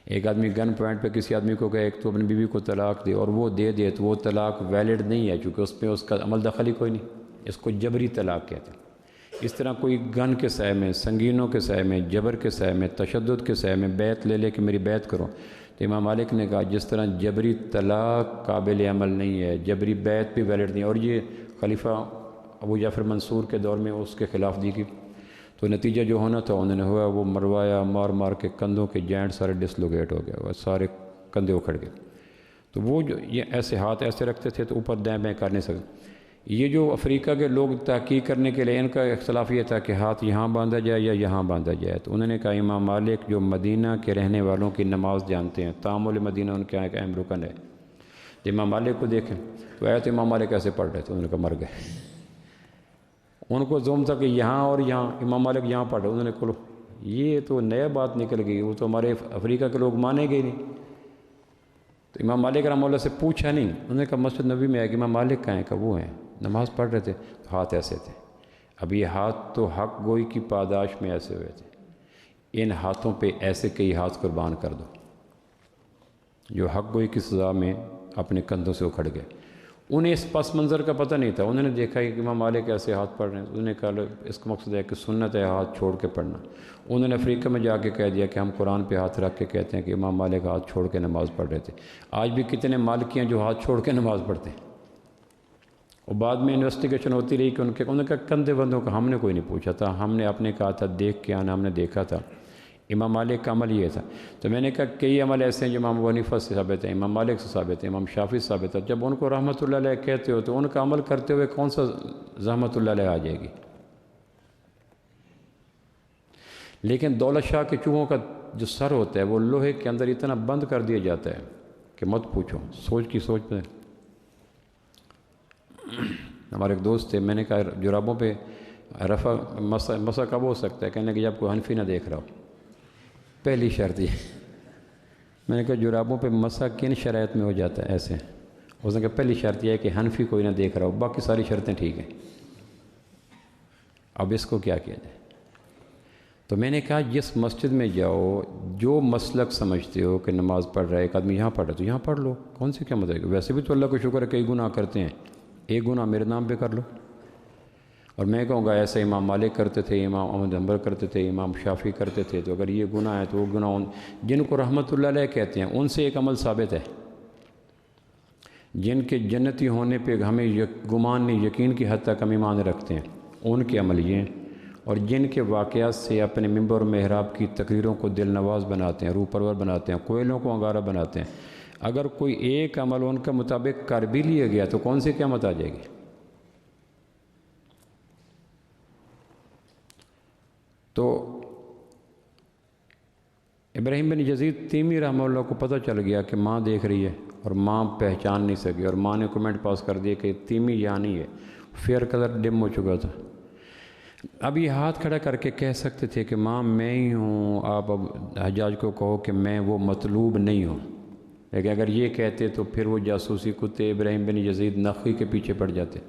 ایک آدمی گن پوائنٹ پہ کسی آدمی کو کہے ایک تو اپنی بیوی کو طلاق دے اور وہ دے دے تو وہ طلاق ویلڈ نہیں ہے، چونکہ اس پہ اس کا عمل دخل ہی کوئی نہیں، اس کو جبری طلاق کہتے ہیں۔ اس طرح کوئی گن کے سائے میں، سنگینوں کے سائے میں، جبر کے سائے میں، تشدد کے سائے میں بیعت لے کہ میری بیعت کرو، تو امام مالک نے کہا جس طرح جبری طلاق قابل عمل نہیں ہے، جبری بیعت بھی ویلڈ نہیں ہے۔ اور یہ خلیفہ ابو جعفر منصور کے دور میں اس کے خلاف دی گئی، تو نتیجہ جو ہونا تھا انہوں نے ہوا، وہ مروایا، مار کے کندھوں کے جوائنٹ سارے ڈسلوکیٹ ہو گیا، وہ سارے کندھے اکھڑ گئے۔ تو وہ جو یہ ایسے ہاتھ ایسے رکھتے تھے تو اوپر دائیں بائیں کر نہیں سکتے۔ یہ جو افریقہ کے لوگ تحقیق کرنے کے لیے ان کا اختلاف یہ تھا کہ ہاتھ یہاں باندھا جائے یا یہاں باندھا جائے، تو انہوں نے کہا امام مالک جو مدینہ کے رہنے والوں کی نماز جانتے ہیں، تعامل مدینہ ان کے یہاں ایک اہم رکن ہے۔ امام مالک کو دیکھیں تو آیت امام مالک ایسے پڑھ رہے تھے، انہوں نے کہا مر گئے۔ ان کو زوم تھا کہ یہاں اور یہاں، امام مالک یہاں پڑھ رہے، انہوں نے کہا یہ تو نیا بات نکل گئی، وہ تو ہمارے افریقہ کے لوگ مانے گے نہیں۔ تو امام مالک رحمہ اللہ سے پوچھا نہیں، انہوں نے کہا مسجد نبوی میں آیا کہ امام مالک کہاں ہیں؟ کہ وہ ہیں، نماز پڑھ رہے تھے، ہاتھ ایسے تھے۔ اب یہ ہاتھ تو حق گوئی کی پاداش میں ایسے ہوئے تھے۔ ان ہاتھوں پہ ایسے کئی ہاتھ قربان کر دو جو حق گوئی کی سزا میں اپنے کندھوں سے اکھڑ گئے۔ انہیں اس پس منظر کا پتہ نہیں تھا، انہوں نے دیکھا کہ امام مالک ایسے ہاتھ پڑھ رہے ہیں، انہوں نے کہا اس کا مقصد ہے کہ سنت ہے ہاتھ چھوڑ کے پڑھنا۔ انہوں نے افریقہ میں جا کے کہہ دیا کہ ہم قرآن پہ ہاتھ رکھ کے کہتے ہیں کہ امام مالک ہاتھ چھوڑ کے نماز پڑھ رہے تھے۔ آج بھی کتنے مالکی ہیں جو ہاتھ چھوڑ کے نماز پڑھتے ہیں، اور بعد میں انویسٹیگیشن ہوتی رہی کہ انہوں نے کہا کندھے بندوں کا ہم نے کوئی نہیں پوچھا تھا، ہم نے اپنے کہا تھا دیکھ کے آنا، ہم نے دیکھا تھا۔ امام مالک کا عمل یہ تھا۔ تو میں نے کہا کئی عمل ایسے ہیں جو امام ابو حنیفہ سے ثابت ہیں، امام مالک سے ثابت ہیں، امام شافعی سے ثابت ہے۔ جب ان کو رحمۃ اللہ علیہ کہتے ہو تو ان کا عمل کرتے ہوئے کون سا رحمۃ اللہ علیہ آ جائے گی؟ لیکن دولت شاہ کے چوہوں کا جو سر ہوتا ہے وہ لوہے کے اندر اتنا بند کر دیا جاتا ہے کہ مت پوچھو، سوچ کی سوچ پہ۔ ہمارے ایک دوست تھے، میں نے کہا جرابوں پہ رفع مسا کب ہو سکتا ہے؟ کہنے کہ جب کوئی حنفی نہ دیکھ رہا ہو۔ پہلی شرط یہ، میں نے کہا جرابوں پہ مسا کن شرائط میں ہو جاتا ہے ایسے؟ اس نے کہا پہلی شرط یہ ہے کہ حنفی کوئی نہ دیکھ رہا ہو، باقی ساری شرطیں ٹھیک ہیں۔ اب اس کو کیا کیا جائے؟ تو میں نے کہا جس مسجد میں جاؤ، جو مسلک سمجھتے ہو کہ نماز پڑھ رہا ہے ایک آدمی یہاں پڑھ رہا ہے تو یہاں پڑھ لو، کون سی کیا مطلب ہے؟ ویسے بھی تو اللہ کو شکر ہے کئی گناہ کرتے ہیں، ایک گناہ میرے نام پہ کر لو۔ اور میں کہوں گا ایسے امام مالک کرتے تھے، امام احمد حنبل کرتے تھے، امام شافعی کرتے تھے، تو اگر یہ گناہ ہے تو وہ گناہ جن کو رحمۃ اللہ علیہ کہتے ہیں ان سے ایک عمل ثابت ہے، جن کے جنتی ہونے پہ ہمیں گمان نہیں یقین کی حد تک ہم ایمان رکھتے ہیں، ان کے عمل یہ ہیں۔ اور جن کے واقعات سے اپنے ممبر و محراب کی تقریروں کو دل نواز بناتے ہیں، روح پرور بناتے ہیں، کوئلوں کو انگارہ بناتے ہیں، اگر کوئی ایک عمل ان کا مطابق کر بھی لیا گیا تو کون سی قیامت آ جائے گی؟ تو ابراہیم بن یزید تیمی رحمہ اللہ کو پتہ چل گیا کہ ماں دیکھ رہی ہے اور ماں پہچان نہیں سکی، اور ماں نے کمنٹ پاس کر دیا کہ تیمی یہاں نہیں ہے، فیئر کلر ڈم ہو چکا تھا۔ اب یہ ہاتھ کھڑا کر کے کہہ سکتے تھے کہ ماں میں ہی ہوں، آپ اب حجاج کو کہو کہ میں وہ مطلوب نہیں ہوں، لیکن اگر یہ کہتے تو پھر وہ جاسوسی کتے ابراہیم بن یزید نخعی کے پیچھے پڑ جاتے۔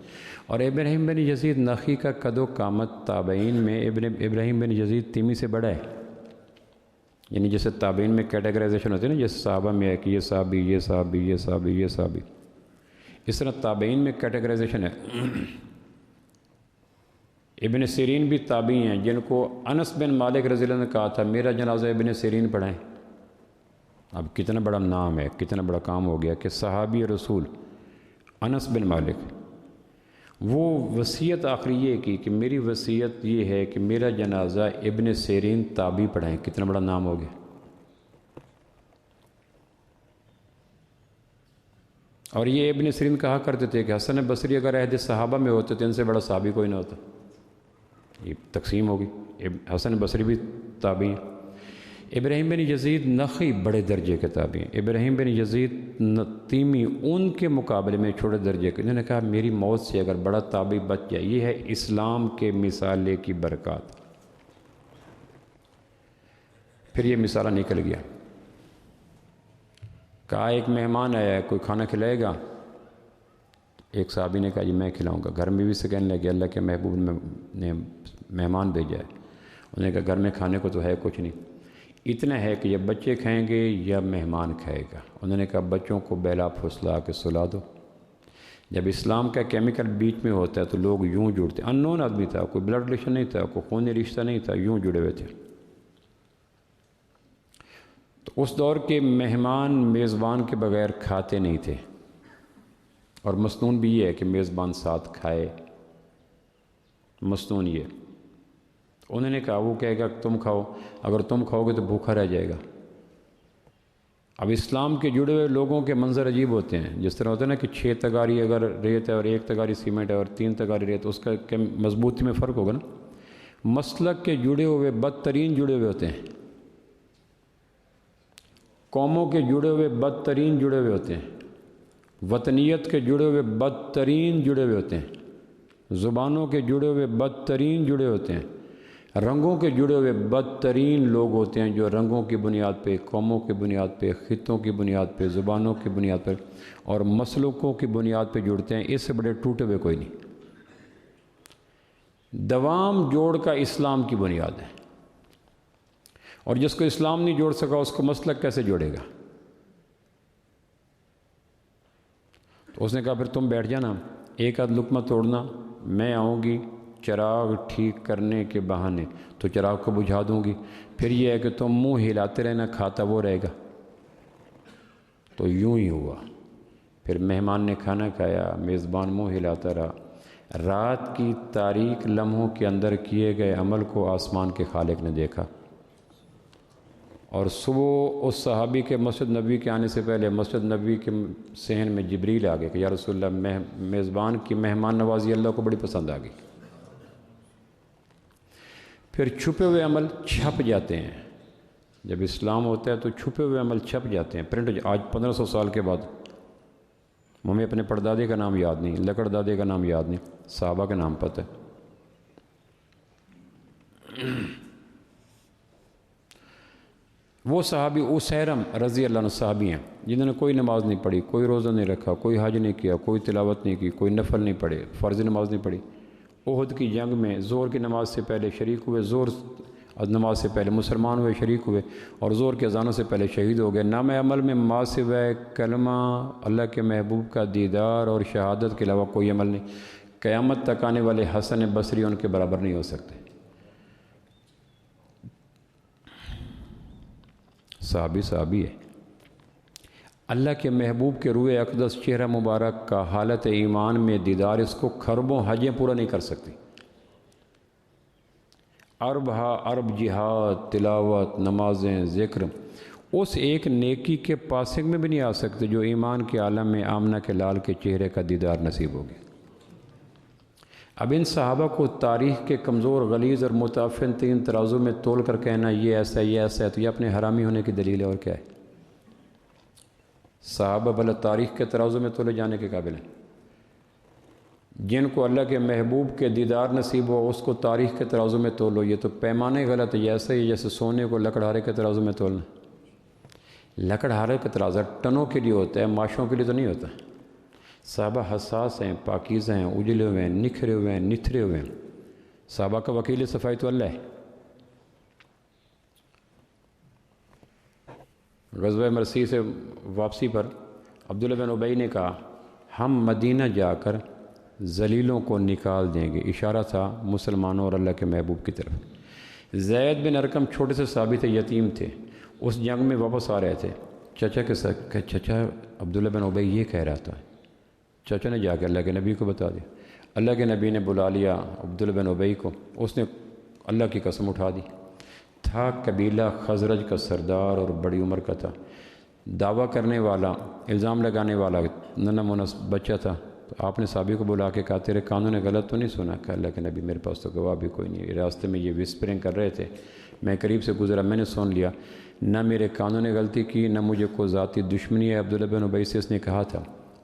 اور ابراہیم بن یزید نخعی کا قد و قامت تابعین میں ابراہیم بن یزید تیمی سے بڑا ہے، یعنی جیسے تابعین میں کیٹیگرائزیشن ہوتی ہے نا، جیسے صحابہ میں ہے کہ یہ صحابی، یہ صحابی، یہ صحابی، یہ صحابی، اس طرح تابعین میں کیٹیگرائزیشن ہے۔ ابن سیرین بھی تابعی ہیں جن کو انس بن مالک رضی اللہ عنہ نے کہا تھا میرا جنازہ ابن سیرین پڑھائیں۔ اب کتنا بڑا نام ہے، کتنا بڑا کام ہو گیا کہ صحابی رسول انس بن مالک وہ وصیت آخری یہ کی کہ میری وصیت یہ ہے کہ میرا جنازہ ابن سیرین تابعی پڑھائیں۔ کتنا بڑا نام ہو گیا۔ اور یہ ابن سیرین کہا کرتے تھے کہ حسن بصری اگر عہد صحابہ میں ہوتے تو ان سے بڑا صحابی کوئی نہ ہوتا۔ یہ تقسیم ہوگی، حسن بصری بھی تابعی ہیں۔ ابراہیم بن یزید نخعی بڑے درجے کے تابعی ہیں، ابراہیم بن یزید تیمی ان کے مقابلے میں چھوٹے درجے کے۔ انہوں نے کہا میری موت سے اگر بڑا تابعی بچ جائے، یہ ہے اسلام کے مثالے کی برکات۔ پھر یہ مثالہ نکل گیا۔ کہا ایک مہمان آیا ہے، کوئی کھانا کھلائے گا؟ ایک صحابی نے کہا جی میں کھلاؤں گا۔ گھر میں بھی سے کہنے لگے اللہ کے محبوب نے مہمان بھیجا ہے۔ انہوں نے کہا گھر میں کھانے کو تو ہے کچھ نہیں، اتنا ہے کہ یا بچے کھائیں گے یا مہمان کھائے گا۔ انہوں نے کہا بچوں کو بیلا پھسلا کے سلا دو۔ جب اسلام کا کیمیکل بیچ میں ہوتا ہے تو لوگ یوں جڑتے، ان نون آدمی تھا، کوئی بلڈ ریلیشن نہیں تھا، کوئی خونی رشتہ نہیں تھا، یوں جڑے ہوئے تھے۔ تو اس دور کے مہمان میزبان کے بغیر کھاتے نہیں تھے، اور مسنون بھی یہ ہے کہ میزبان ساتھ کھائے، مسنون یہ۔ انہوں نے کہا وہ کہے گا تم کھاؤ، اگر تم کھاؤ گے تو بھوکا رہ جائے گا۔ اب اسلام کے جڑے ہوئے لوگوں کے منظر عجیب ہوتے ہیں، جس طرح ہوتا ہے نا کہ 6 تگاری اگر ریت ہے اور 1 تگاری سیمنٹ ہے اور 3 تگاری ریت، اس کا مضبوطی میں فرق ہوگا نا۔ مسلک کے جڑے ہوئے بدترین جڑے ہوئے ہوتے ہیں، قوموں کے جڑے ہوئے بدترین جڑے ہوئے ہوتے ہیں، وطنیت کے جڑے ہوئے بدترین جڑے ہوئے ہوتے ہیں، زبانوں کے جڑے ہوئے بدترین جڑے ہوتے ہیں، رنگوں کے جڑے ہوئے بدترین لوگ ہوتے ہیں جو رنگوں کی بنیاد پہ، قوموں کی بنیاد پہ، خطوں کی بنیاد پہ، زبانوں کی بنیاد پر اور مسلکوں کی بنیاد پہ جڑتے ہیں۔ اس سے بڑے ٹوٹے ہوئے کوئی نہیں۔ دوام جوڑ کا اسلام کی بنیاد ہے۔ اور جس کو اسلام نہیں جوڑ سکا اس کو مسلک کیسے جوڑے گا؟ تو اس نے کہا پھر تم بیٹھ جانا، ایک آدھ لقمہ توڑنا، میں آؤں گی چراغ ٹھیک کرنے کے بہانے تو چراغ کو بجھا دوں گی، پھر یہ ہے کہ تم منہ ہلاتے رہنا، کھاتا وہ رہے گا۔ تو یوں ہی ہوا، پھر مہمان نے کھانا کھایا، میزبان منہ ہلاتا رہا۔ رات کی تاریک لمحوں کے اندر کیے گئے عمل کو آسمان کے خالق نے دیکھا، اور صبح اس صحابی کے مسجد نبی کے آنے سے پہلے مسجد نبی کے صحن میں جبریل آ گئے کہ یا رسول اللہ، میزبان کی مہمان نوازی اللہ کو بڑی پسند آ گئی۔ پھر چھپے ہوئے عمل چھپ جاتے ہیں، جب اسلام ہوتا ہے تو چھپے ہوئے عمل چھپ جاتے ہیں، پرنٹ۔ آج 1500 سال کے بعد ہمیں اپنے پردادے کا نام یاد نہیں، لکڑ دادے کا نام یاد نہیں، صحابہ کا نام پتہ ہے۔ وہ صحابی اسیرم رضی اللہ عنہ صحابی ہیں جنہوں نے کوئی نماز نہیں پڑھی، کوئی روزہ نہیں رکھا، کوئی حج نہیں کیا، کوئی تلاوت نہیں کی، کوئی نفل نہیں پڑھے، فرض نماز نہیں پڑھی۔ احد کی جنگ میں زور کی نماز سے پہلے شریک ہوئے، زور نماز سے پہلے مسلمان ہوئے، شریک ہوئے، اور زور کے اذانوں سے پہلے شہید ہو گئے۔ نام عمل میں ما سوائے کلمہ، اللہ کے محبوب کا دیدار اور شہادت کے علاوہ کوئی عمل نہیں۔ قیامت تک آنے والے حسن بصری ان کے برابر نہیں ہو سکتے۔ صحابی ہے، اللہ کے محبوب کے روئے اقدس چہرہ مبارک کا حالت ایمان میں دیدار اس کو کھربوں حجیں پورا نہیں کر سکتی۔ عرب جہاد، تلاوت، نمازیں، ذکر اس ایک نیکی کے پاسنگ میں بھی نہیں آ سکتے جو ایمان کے عالم میں آمنہ کے لال کے چہرے کا دیدار نصیب ہو گیا۔ اب ان صحابہ کو تاریخ کے کمزور، غلیظ اور متعفن ترین ترازو میں تول کر کہنا یہ ایسا ہے، یہ ایسا ہے، تو یہ اپنے حرامی ہونے کی دلیل ہے، اور کیا ہے؟ صحابہ بھلا تاریخ کے ترازو میں تولے جانے کے قابل ہیں؟ جن کو اللہ کے محبوب کے دیدار نصیب ہو اس کو تاریخ کے ترازو میں تولو، یہ تو پیمانے غلط ہے۔ ایسا ہی جیسے سونے کو لکڑہارے کے ترازو میں تولنا، لکڑہارے کا ترازہ ٹنوں کے لیے ہوتا ہے، ماشوں کے لیے تو نہیں ہوتا۔ صحابہ حساس ہیں، پاکیزہ ہیں، اجلے ہوئے ہیں، نکھرے ہوئے ہیں، نتھرے ہوئے ہیں۔ صحابہ کا وکیل صفائی تو اللہ ہے۔ غزوہ مرسی سے واپسی پر عبداللہ بن ابی نے کہا ہم مدینہ جا کر ذلیلوں کو نکال دیں گے، اشارہ تھا مسلمانوں اور اللہ کے محبوب کی طرف۔ زید بن ارقم چھوٹے سے صحابی تھے، یتیم تھے، اس جنگ میں واپس آ رہے تھے، چچا کے ساتھ کہ چچا عبداللہ بن ابی یہ کہہ رہا تھا۔ چچا نے جا کے اللہ کے نبی کو بتا دیا، اللہ کے نبی نے بلا لیا عبداللہ بن ابی کو، اس نے اللہ کی قسم اٹھا دی۔ تھا قبیلہ خزرج کا سردار اور بڑی عمر کا تھا، دعویٰ کرنے والا، الزام لگانے والا ننھا منس بچہ تھا۔ تو آپ نے صحابی کو بلا کے کہا تیرے کانوں نے غلط تو نہیں سنا؟ کہ اللہ کے نبی میرے پاس تو گواہ بھی کوئی نہیں، راستے میں یہ وسپرنگ کر رہے تھے، میں قریب سے گزرا، میں نے سن لیا، نہ میرے کانوں نے غلطی کی نہ مجھے کوئی ذاتی دشمنی ہے۔ عبداللہ بن ابی سے اس نے کہا تھا،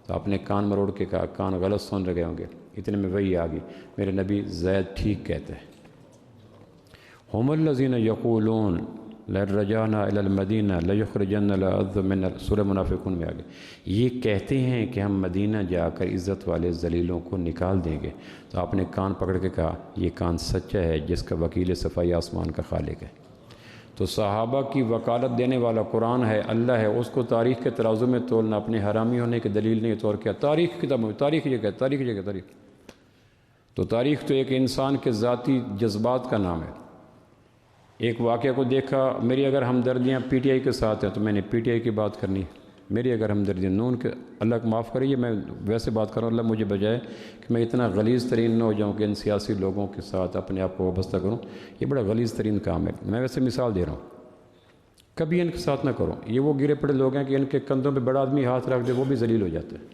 تو آپ نے کان مروڑ کے کہا کان غلط سن رہے ہوں گے۔ اتنے میں وہی آ گئی، میرے نبی زید ٹھیک کہتے ہیں۔ ہم الذین یقولون لئن رجعنا الی المدینہ لیخرجن الاعز منها، سورہ منافقون میں آگے یہ کہتے ہیں کہ ہم مدینہ جا کر عزت والے ذلیلوں کو نکال دیں گے۔ تو آپ نے کان پکڑ کے کہا یہ کان سچا ہے جس کا وکیل صفائی آسمان کا خالق ہے۔ تو صحابہ کی وکالت دینے والا قرآن ہے، اللہ ہے، اس کو تاریخ کے ترازو میں تولنا اپنے حرامی ہونے کی دلیل نہیں تو اور کیا؟ تاریخ کتاب میں تاریخ یہ کہتا ہے، تاریخ یہ کہتا ہے، تاریخ تو تاریخ تو ایک انسان کے ذاتی جذبات کا نام ہے۔ ایک واقعہ کو دیکھا، میری اگر ہمدردیاں پی ٹی آئی کے ساتھ ہیں تو میں نے پی ٹی آئی کی بات کرنی ہے، میری اگر ہمدردیاں نون کے، اللہ کو معاف کریے میں ویسے بات کر رہا ہوں، اللہ مجھے بجائے کہ میں اتنا غلیظ ترین نہ ہو جاؤں کہ ان سیاسی لوگوں کے ساتھ اپنے آپ کو وابستہ کروں، یہ بڑا غلیظ ترین کام ہے۔ میں ویسے مثال دے رہا ہوں، کبھی ان کے ساتھ نہ کرو۔ یہ وہ گرے پڑے لوگ ہیں کہ ان کے کندھوں پہ بڑا آدمی ہاتھ رکھ دے وہ بھی ذلیل ہو جاتا ہے۔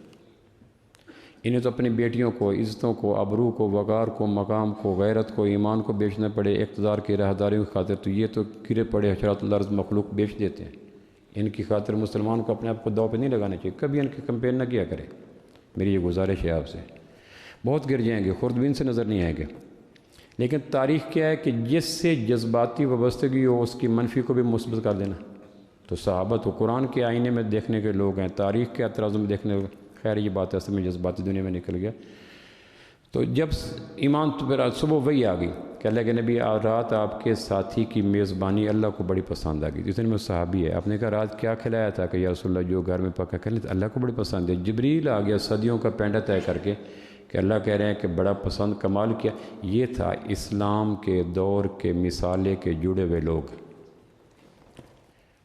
انہیں تو اپنی بیٹیوں کو، عزتوں کو، ابرو کو، وقار کو، مقام کو، غیرت کو، ایمان کو بیچنا پڑے اقتدار کی راہداریوں کی خاطر، تو یہ تو گرے پڑے حشرات الارض مخلوق بیچ دیتے ہیں۔ ان کی خاطر مسلمان کو اپنے آپ کو داؤ پہ نہیں لگانا چاہیے، کبھی ان کی کمپین نہ کیا کرے، میری یہ گزارش ہے آپ سے۔ بہت گر جائیں گے، خوردبین سے نظر نہیں آئیں گے، لیکن تاریخ کیا ہے کہ جس سے جذباتی وابستگی ہو اس کی منفی کو بھی مثبت کر دینا۔ تو صحابہ تو قرآن کے آئینے میں دیکھنے کے لوگ ہیں، تاریخ کے اعتراضوں میں دیکھنے کے، خیر یہ بات اصل میں جذباتی دنیا میں نکل گیا۔ تو جب ایمان تو پھر صبح وہی آ گئی، کہنے لگے نبی رات آپ کے ساتھی کی میزبانی اللہ کو بڑی پسند آ گئی. جس میں صحابی ہے, آپ نے کہا رات کیا کھلایا تھا؟ کہ یا رسول اللہ جو گھر میں پکا. کہنے لگے اللہ کو بڑی پسند ہے. جبریل آ گیا صدیوں کا پینڈا طے کر کے کہ اللہ کہہ رہے ہیں کہ بڑا پسند, کمال کیا. یہ تھا اسلام کے دور کے مثالے کے جڑے ہوئے لوگ.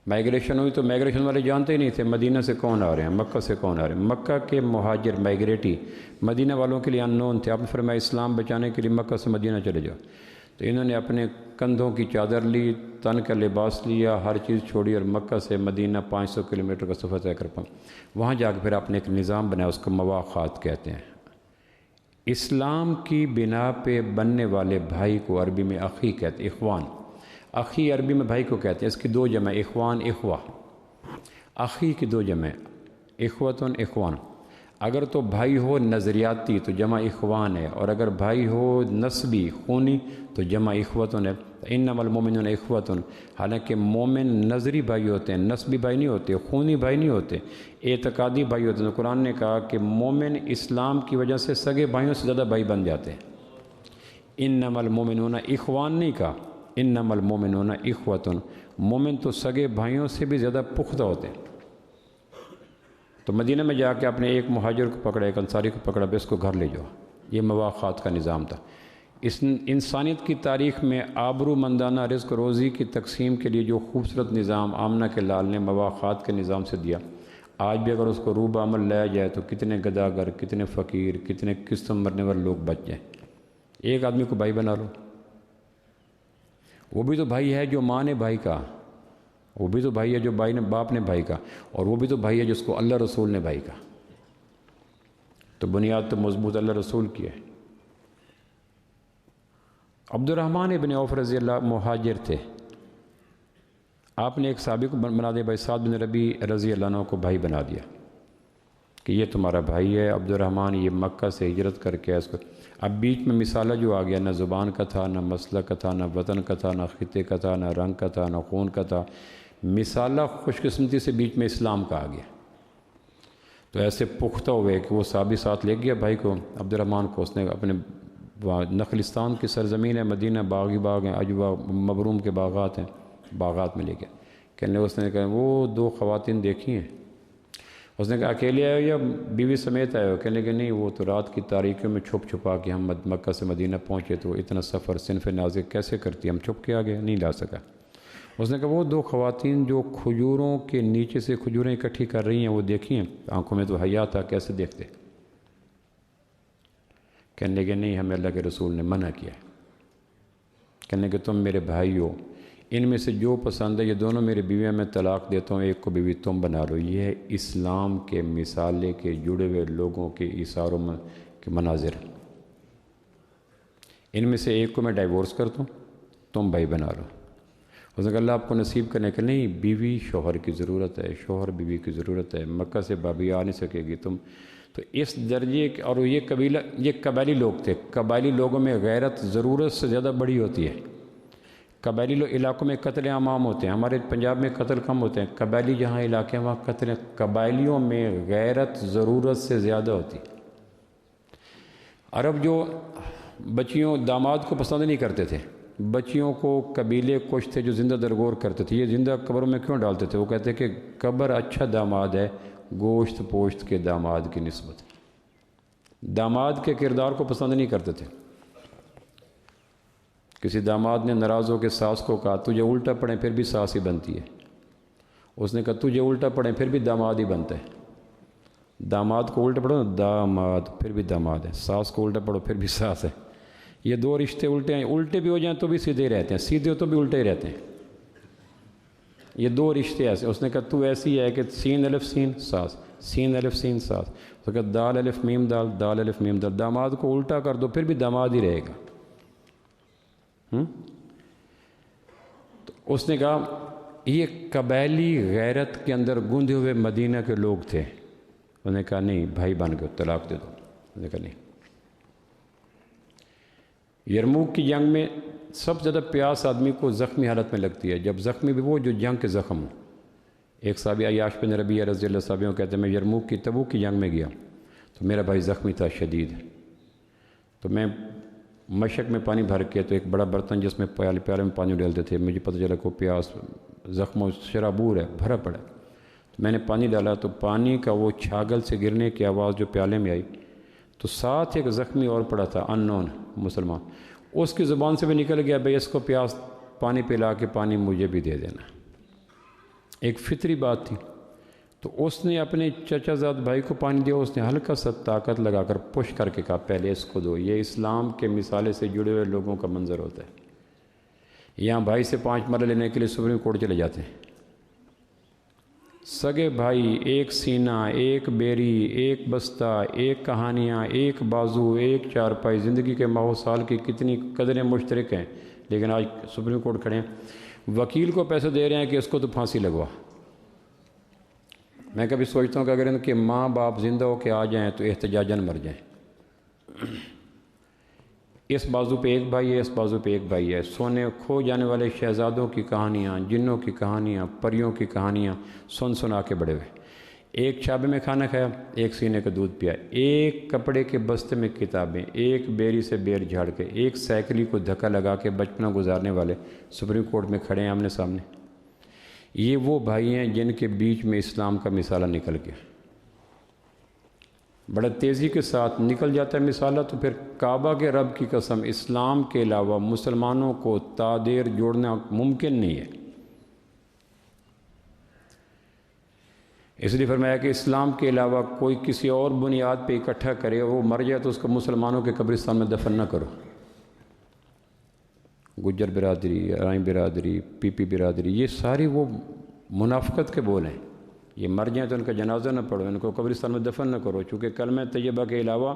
مائیگریشن ہوئی تو مائیگریشن والے جانتے ہی نہیں تھے مدینہ سے کون آ رہے ہیں, مکہ سے کون آ رہے ہیں. مکہ کے مہاجر مائیگریٹی مدینہ والوں کے لیے ان نون تھے. آپ نے فرمایا اسلام بچانے کے لیے مکہ سے مدینہ چلے جاؤ. تو انہوں نے اپنے کندھوں کی چادر لی, تن کا لباس لیا, ہر چیز چھوڑی اور مکہ سے مدینہ 500 کلومیٹر کا سفر طے کر پائے. وہاں جا کے پھر آپ نے ایک نظام بنایا, اس کو مواخات کہتے ہیں. اسلام کی بنا پہ بننے والے بھائی کو عربی میں اخی کہتے ہیں, اخوان. اخی عربی میں بھائی کو کہتے ہیں. اس کی دو جمع اخوان, اخوہ. اخی کی دو جمع اخوتن, اخوان. اگر تو بھائی ہو نظریاتی تو جمع اخوان ہے, اور اگر بھائی ہو نسبی خونی تو جمع اخوتن ہے. انما المؤمنون اخوتن. حالانکہ مومن نظری بھائی ہوتے ہیں, نسبی بھائی نہیں ہوتے, خونی بھائی نہیں ہوتے, اعتقادی بھائی ہوتے ہیں. تو قرآن نے کہا کہ مومن اسلام کی وجہ سے سگے بھائیوں سے زیادہ بھائی بن جاتے ہیں. انما المؤمنون اخوان نہیں کہا, انما المؤمنون اخوتن. مومن تو سگے بھائیوں سے بھی زیادہ پختہ ہوتے ہیں. تو مدینہ میں جا کے اپنے ایک مہاجر کو پکڑا, ایک انصاری کو پکڑا, بس کو گھر لے جاؤ. یہ مواخات کا نظام تھا. اس انسانیت کی تاریخ میں آبرو مندانہ رزق روزی کی تقسیم کے لیے جو خوبصورت نظام آمنہ کے لال نے مواخات کے نظام سے دیا, آج بھی اگر اس کو روب عمل لایا جائے تو کتنے گداگر, کتنے فقیر, کتنے قسم مرنے والے لوگ بچ جائیں. ایک آدمی کو بھائی بنا لو. وہ بھی تو بھائی ہے جو ماں نے بھائی کا, وہ بھی تو بھائی ہے جو بھائی نے باپ نے بھائی کا, اور وہ بھی تو بھائی ہے جس کو اللہ رسول نے بھائی کا. تو بنیاد تو مضبوط اللہ رسول کی ہے. عبد الرحمن ابن عوف رضی اللہ مہاجر تھے. آپ نے ایک صحابی کو بنا دیا, بھائی سعد بن ربی رضی اللہ عنہ کو بھائی بنا دیا کہ یہ تمہارا بھائی ہے عبد الرحمن, یہ مکہ سے ہجرت کر کے اس کو. اب بیچ میں مثالہ جو آ گیا, نہ زبان کا تھا, نہ مسلک کا تھا, نہ وطن کا تھا, نہ خطے کا تھا, نہ رنگ کا تھا, نہ خون کا تھا. مثالہ خوش قسمتی سے بیچ میں اسلام کا آ گیا. تو ایسے پختہ ہوئے کہ وہ صحابی ساتھ لے گیا بھائی کو, عبد الرحمن کو. اس نے اپنے نخلستان کی سرزمین ہے مدینہ, باغی باغ ہیں, عجوبہ مبروم کے باغات ہیں, باغات میں لے گیا. کہنے اس نے کہا وہ دو خواتین دیکھی ہیں. اس نے کہا اکیلے آئے ہو یا بیوی سمیت آئے ہو؟ کہنے کہ نہیں, وہ تو رات کی تاریکیوں میں چھپ چھپا کے ہم مکہ سے مدینہ پہنچے, تو اتنا سفر صنف نازک کیسے کرتی, ہم چھپ کے آگے نہیں لا سکا. اس نے کہا وہ دو خواتین جو کھجوروں کے نیچے سے کھجوریں اکٹھی کر رہی ہیں وہ دیکھی ہیں؟ آنکھوں میں تو حیا تھا, کیسے دیکھتے؟ کہنے کہ نہیں, ہمیں اللہ کے رسول نے منع کیا ہے. کہنے کہ تم میرے بھائی ہو, ان میں سے جو پسند ہے یہ دونوں میری بیویاں میں طلاق دیتا ہوں, ایک کو بیوی تم بنا لو. یہ ہے اسلام کے مثالے کے جڑے ہوئے لوگوں کے ایثار و کے مناظر. ان میں سے ایک کو میں ڈائیورس کرتا ہوں, تم بھائی بنا لو. اس نے کہا اللہ آپ کو نصیب کرنے کے نہیں, بیوی شوہر کی ضرورت ہے, شوہر بیوی کی ضرورت ہے, مکہ سے بھابھی آ نہیں سکے گی تم. تو اس درجے کے, اور یہ قبیلہ, یہ قبائلی لوگ تھے. قبائلی لوگوں میں غیرت ضرورت سے زیادہ بڑی ہوتی ہے. قبائلی علاقوں میں قتل عام ہوتے ہیں, ہمارے پنجاب میں قتل کم ہوتے ہیں. قبائلی جہاں علاقے ہیں وہاں قتل, قبائلیوں میں غیرت ضرورت سے زیادہ ہوتی. عرب جو بچیوں داماد کو پسند نہیں کرتے تھے, بچیوں کو قبیلے کچھ تھے جو زندہ درگور کرتے تھے. یہ زندہ قبروں میں کیوں ڈالتے تھے؟ وہ کہتے کہ قبر اچھا داماد ہے گوشت پوشت کے داماد کی نسبت. داماد کے کردار کو پسند نہیں کرتے تھے. کسی داماد نے ناراض ہو کے ساس کو کہا تجھے الٹا پڑھیں پھر بھی ساس ہی بنتی ہے. اس نے کہا تجھے الٹا پڑھیں پھر بھی داماد ہی بنتا ہے. داماد کو الٹا پڑھو داماد پھر بھی داماد ہے, ساس کو الٹا پڑھو پھر بھی ساس ہے. یہ دو رشتے الٹے ہیں, الٹے بھی ہو جائیں تو بھی سیدھے رہتے ہیں, سیدھے ہو تو بھی الٹے ہی رہتے ہیں. یہ دو رشتے ایسے. اس نے کہا تو ایسی ہے کہ سین الف سین ساس, سین الف سین ساس. اس نے کہا دال الف میم دال, دال الف میم دال. داماد کو الٹا کر دو پھر بھی داماد ہی رہے گا. تو اس نے کہا یہ قبائلی غیرت کے اندر گندے ہوئے مدینہ کے لوگ تھے. انہوں نے کہا نہیں بھائی بن کے طلاق دے دو. انہوں نے کہا نہیں. یرموک کی جنگ میں سب سے زیادہ پیاس آدمی کو زخمی حالت میں لگتی ہے. جب زخمی بھی وہ جو جنگ کے زخم ہوں. ایک صحابی عیاش بن ربیعہ رضی اللہ صحابیوں کہتے ہیں میں یرموک کی تبوک کی جنگ میں گیا تو میرا بھائی زخمی تھا شدید, تو میں مشک میں پانی بھر کے، تو ایک بڑا برتن جس میں پیالے پیالے میں پانی ڈالتے تھے، مجھے پتہ چلا کہ پیاس زخموں شرابور ہے، بھرا پڑا. تو میں نے پانی ڈالا تو پانی کا وہ چھاگل سے گرنے کی آواز جو پیالے میں آئی، تو ساتھ ایک زخمی اور پڑا تھا ان نون مسلمان، اس کی زبان سے بھی نکل گیا بھئی اس کو پیاس پانی پلا کے پانی مجھے بھی دے دینا. ایک فطری بات تھی. تو اس نے اپنے چچا زاد بھائی کو پانی دیا، اس نے ہلکا سا طاقت لگا کر پش کر کے کہا پہلے اس کو دو. یہ اسلام کے مثالے سے جڑے ہوئے لوگوں کا منظر ہوتا ہے. یہاں بھائی سے 5 مرلے لینے کے لیے سپریم کورٹ چلے جاتے ہیں. سگے بھائی، ایک سینہ، ایک بیری، ایک بستہ، ایک کہانیاں، ایک بازو، ایک چارپائی، زندگی کے ماہ و سال کی کتنی قدریں مشترک ہیں، لیکن آج سپریم کورٹ کھڑے ہیں، وکیل کو پیسے دے رہے ہیں کہ اس کو تو پھانسی لگوا. میں کبھی سوچتا ہوں کہ اگر ان کے ماں باپ زندہ ہو کے آ جائیں تو احتجاجاً مر جائیں. اس بازو پہ ایک بھائی ہے، اس بازو پہ ایک بھائی ہے. سونے کھو جانے والے شہزادوں کی کہانیاں، جنوں کی کہانیاں، پریوں کی کہانیاں سنا کے بڑے ہوئے. ایک چھابے میں کھانا کھایا، ایک سینے کا دودھ پیا، ایک کپڑے کے بستے میں کتابیں، ایک بیری سے بیر جھاڑ کے، ایک سائیکلی کو دھکا لگا کے بچپنا گزارنے والے سپریم کورٹ میں کھڑے ہیں آمنے سامنے. یہ وہ بھائی ہیں جن کے بیچ میں اسلام کا مثالہ نکل گیا. بڑا تیزی کے ساتھ نکل جاتا ہے مثالہ، تو پھر کعبہ کے رب کی قسم اسلام کے علاوہ مسلمانوں کو تادیر جوڑنا ممکن نہیں ہے. اس لیے فرمایا کہ اسلام کے علاوہ کوئی کسی اور بنیاد پہ اکٹھا کرے، وہ مر جائے تو اس کو مسلمانوں کے قبرستان میں دفن نہ کرو. گجر برادری، ارائیں برادری، پی پی برادری، یہ ساری وہ منافقت کے بول ہیں. یہ مر جائیں تو ان کا جنازہ نہ پڑھو، ان کو قبرستان میں دفن نہ کرو، چونکہ کلمہ طیبہ کے علاوہ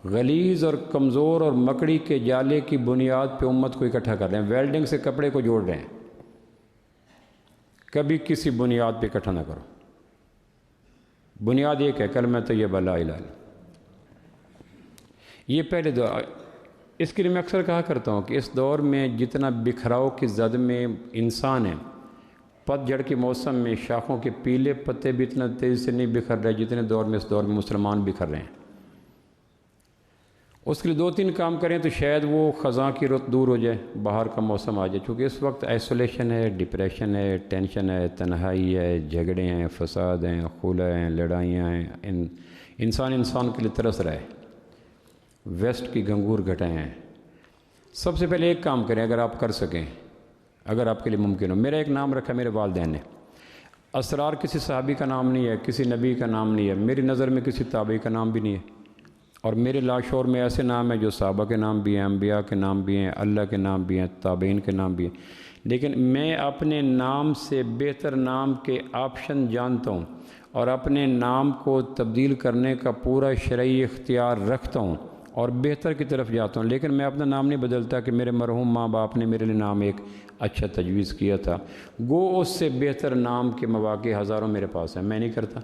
غلیظ اور کمزور اور مکڑی کے جالے کی بنیاد پہ امت کو اکٹھا کر رہے ہیں. ویلڈنگ سے کپڑے کو جوڑ رہے ہیں. کبھی کسی بنیاد پہ اکٹھا نہ کرو. بنیاد ایک ہے، کلمہ طیبہ لا الہ الا اللہ. یہ پہلے دعا. اس کے لیے میں اکثر کہا کرتا ہوں کہ اس دور میں جتنا بکھراؤ کی زد میں انسان ہے، پت جھڑ کے موسم میں شاخوں کے پیلے پتے بھی اتنا تیزی سے نہیں بکھر رہے جتنے دور میں اس دور میں مسلمان بکھر رہے ہیں. اس کے لیے 2-3 کام کریں تو شاید وہ خزاں کی رت دور ہو جائے، باہر کا موسم آ جائے. چونکہ اس وقت آئسولیشن ہے، ڈپریشن ہے، ٹینشن ہے، تنہائی ہے، جھگڑے ہیں، فساد ہیں، خلع ہیں، لڑائیاں ہیں. انسان کے لیے ترس رہا ہے. ویسٹ کی گھنگور گھٹائیں ہیں. سب سے پہلے ایک کام کریں اگر آپ کر سکیں، اگر آپ کے لیے ممکن ہو. میرا ایک نام رکھا میرے والدین نے. اسرار کسی صحابی کا نام نہیں ہے، کسی نبی کا نام نہیں ہے، میری نظر میں کسی تابعی کا نام بھی نہیں ہے. اور میرے لاشعور میں ایسے نام ہیں جو صحابہ کے نام بھی ہیں، انبیاء کے نام بھی ہیں، اللہ کے نام بھی ہیں، تابعین کے نام بھی ہیں. لیکن میں اپنے نام سے بہتر نام کے آپشن جانتا ہوں اور اپنے نام کو تبدیل کرنے کا پورا شرعی اختیار رکھتا ہوں اور بہتر کی طرف جاتا ہوں. لیکن میں اپنا نام نہیں بدلتا کہ میرے مرحوم ماں باپ نے میرے لیے نام ایک اچھا تجویز کیا تھا، گو اس سے بہتر نام کے مواقع ہزاروں میرے پاس ہیں، میں نہیں کرتا.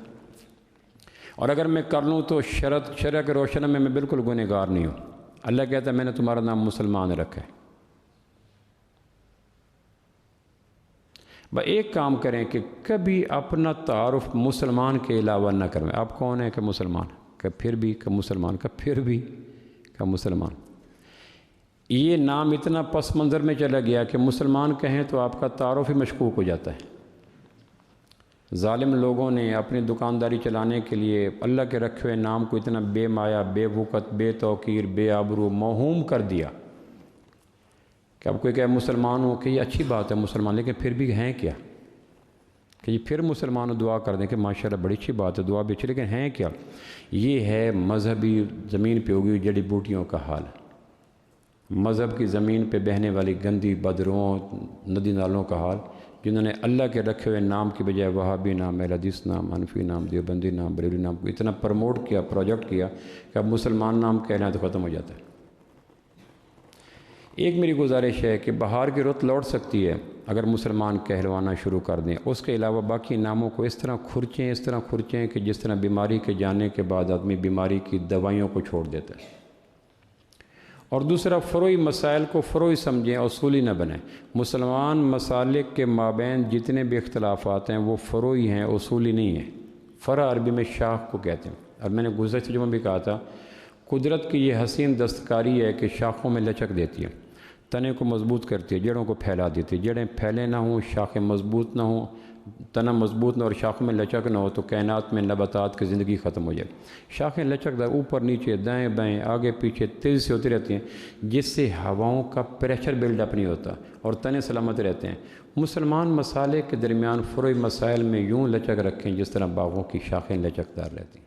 اور اگر میں کر لوں تو شرع کے روشن میں بالکل گنہگار نہیں ہوں. اللہ کہتا ہے میں نے تمہارا نام مسلمان رکھا ہے. ایک کام کریں کہ کبھی اپنا تعارف مسلمان کے علاوہ نہ کریں. آپ کون ہیں؟ کہ مسلمان. کہ پھر بھی کہ مسلمان. کہ پھر بھی کہ مسلمان. یہ نام اتنا پس منظر میں چلا گیا کہ مسلمان کہیں تو آپ کا تعارف ہی مشکوک ہو جاتا ہے. ظالم لوگوں نے اپنی دکانداری چلانے کے لیے اللہ کے رکھے ہوئے نام کو اتنا بے مایا، بے وقت، بے توقیر، بے آبرو، موہوم کر دیا کہ اب کوئی کہے مسلمان ہو کہ یہ اچھی بات ہے مسلمان، لیکن پھر بھی ہیں کیا؟ کہ یہ پھر مسلمان دعا کر دیں کہ ماشاءاللہ بڑی اچھی بات ہے، دعا بھی اچھی، لیکن ہیں کیا؟ یہ ہے مذہبی زمین پہ ہوگی جڑی بوٹیوں کا حال. مذہب کی زمین پہ بہنے والی گندی بدروؤں ندی نالوں کا حال، جنہوں نے اللہ کے رکھے ہوئے نام کی بجائے وہابی نام، اہل حدیث نام، حنفی نام، دیوبندی نام، بریلوی نام کو اتنا پروموٹ کیا، پروجیکٹ کیا کہ اب مسلمان نام کہنا ہے تو ختم ہو جاتا ہے. ایک میری گزارش ہے کہ بہار کی رت لوٹ سکتی ہے اگر مسلمان کہلوانا شروع کر دیں. اس کے علاوہ باقی ناموں کو اس طرح کھرچیں کہ جس طرح بیماری کے جانے کے بعد آدمی بیماری کی دوائیوں کو چھوڑ دیتا ہے. اور دوسرا، فروعی مسائل کو فروعی سمجھیں، اصولی نہ بنیں. مسلمان مسالک کے مابین جتنے بھی اختلافات ہیں وہ فروعی ہیں، اصولی نہیں ہیں. فرع عربی میں شاخ کو کہتے ہیں. اور میں نے گزشتہ جمعہ بھی کہا تھا، قدرت کی یہ حسین دستکاری ہے کہ شاخوں میں لچک دیتی ہے، تنے کو مضبوط کرتی ہے، جڑوں کو پھیلا دیتی ہے۔ جڑیں پھیلے نہ ہوں، شاخیں مضبوط نہ ہوں، تنا مضبوط نہ اور شاخوں میں لچک نہ ہو تو کائنات میں نباتات کی زندگی ختم ہو جائے۔ شاخیں لچکدار اوپر نیچے دائیں بائیں آگے پیچھے تیزی سے ہوتی رہتی ہیں، جس سے ہواؤں کا پریشر بلڈ اپ نہیں ہوتا اور تنے سلامت رہتے ہیں۔ مسلمان مسالے کے درمیان فروعی مسائل میں یوں لچک رکھیں جس طرح باغوں کی شاخیں لچکدار رہتی ہیں۔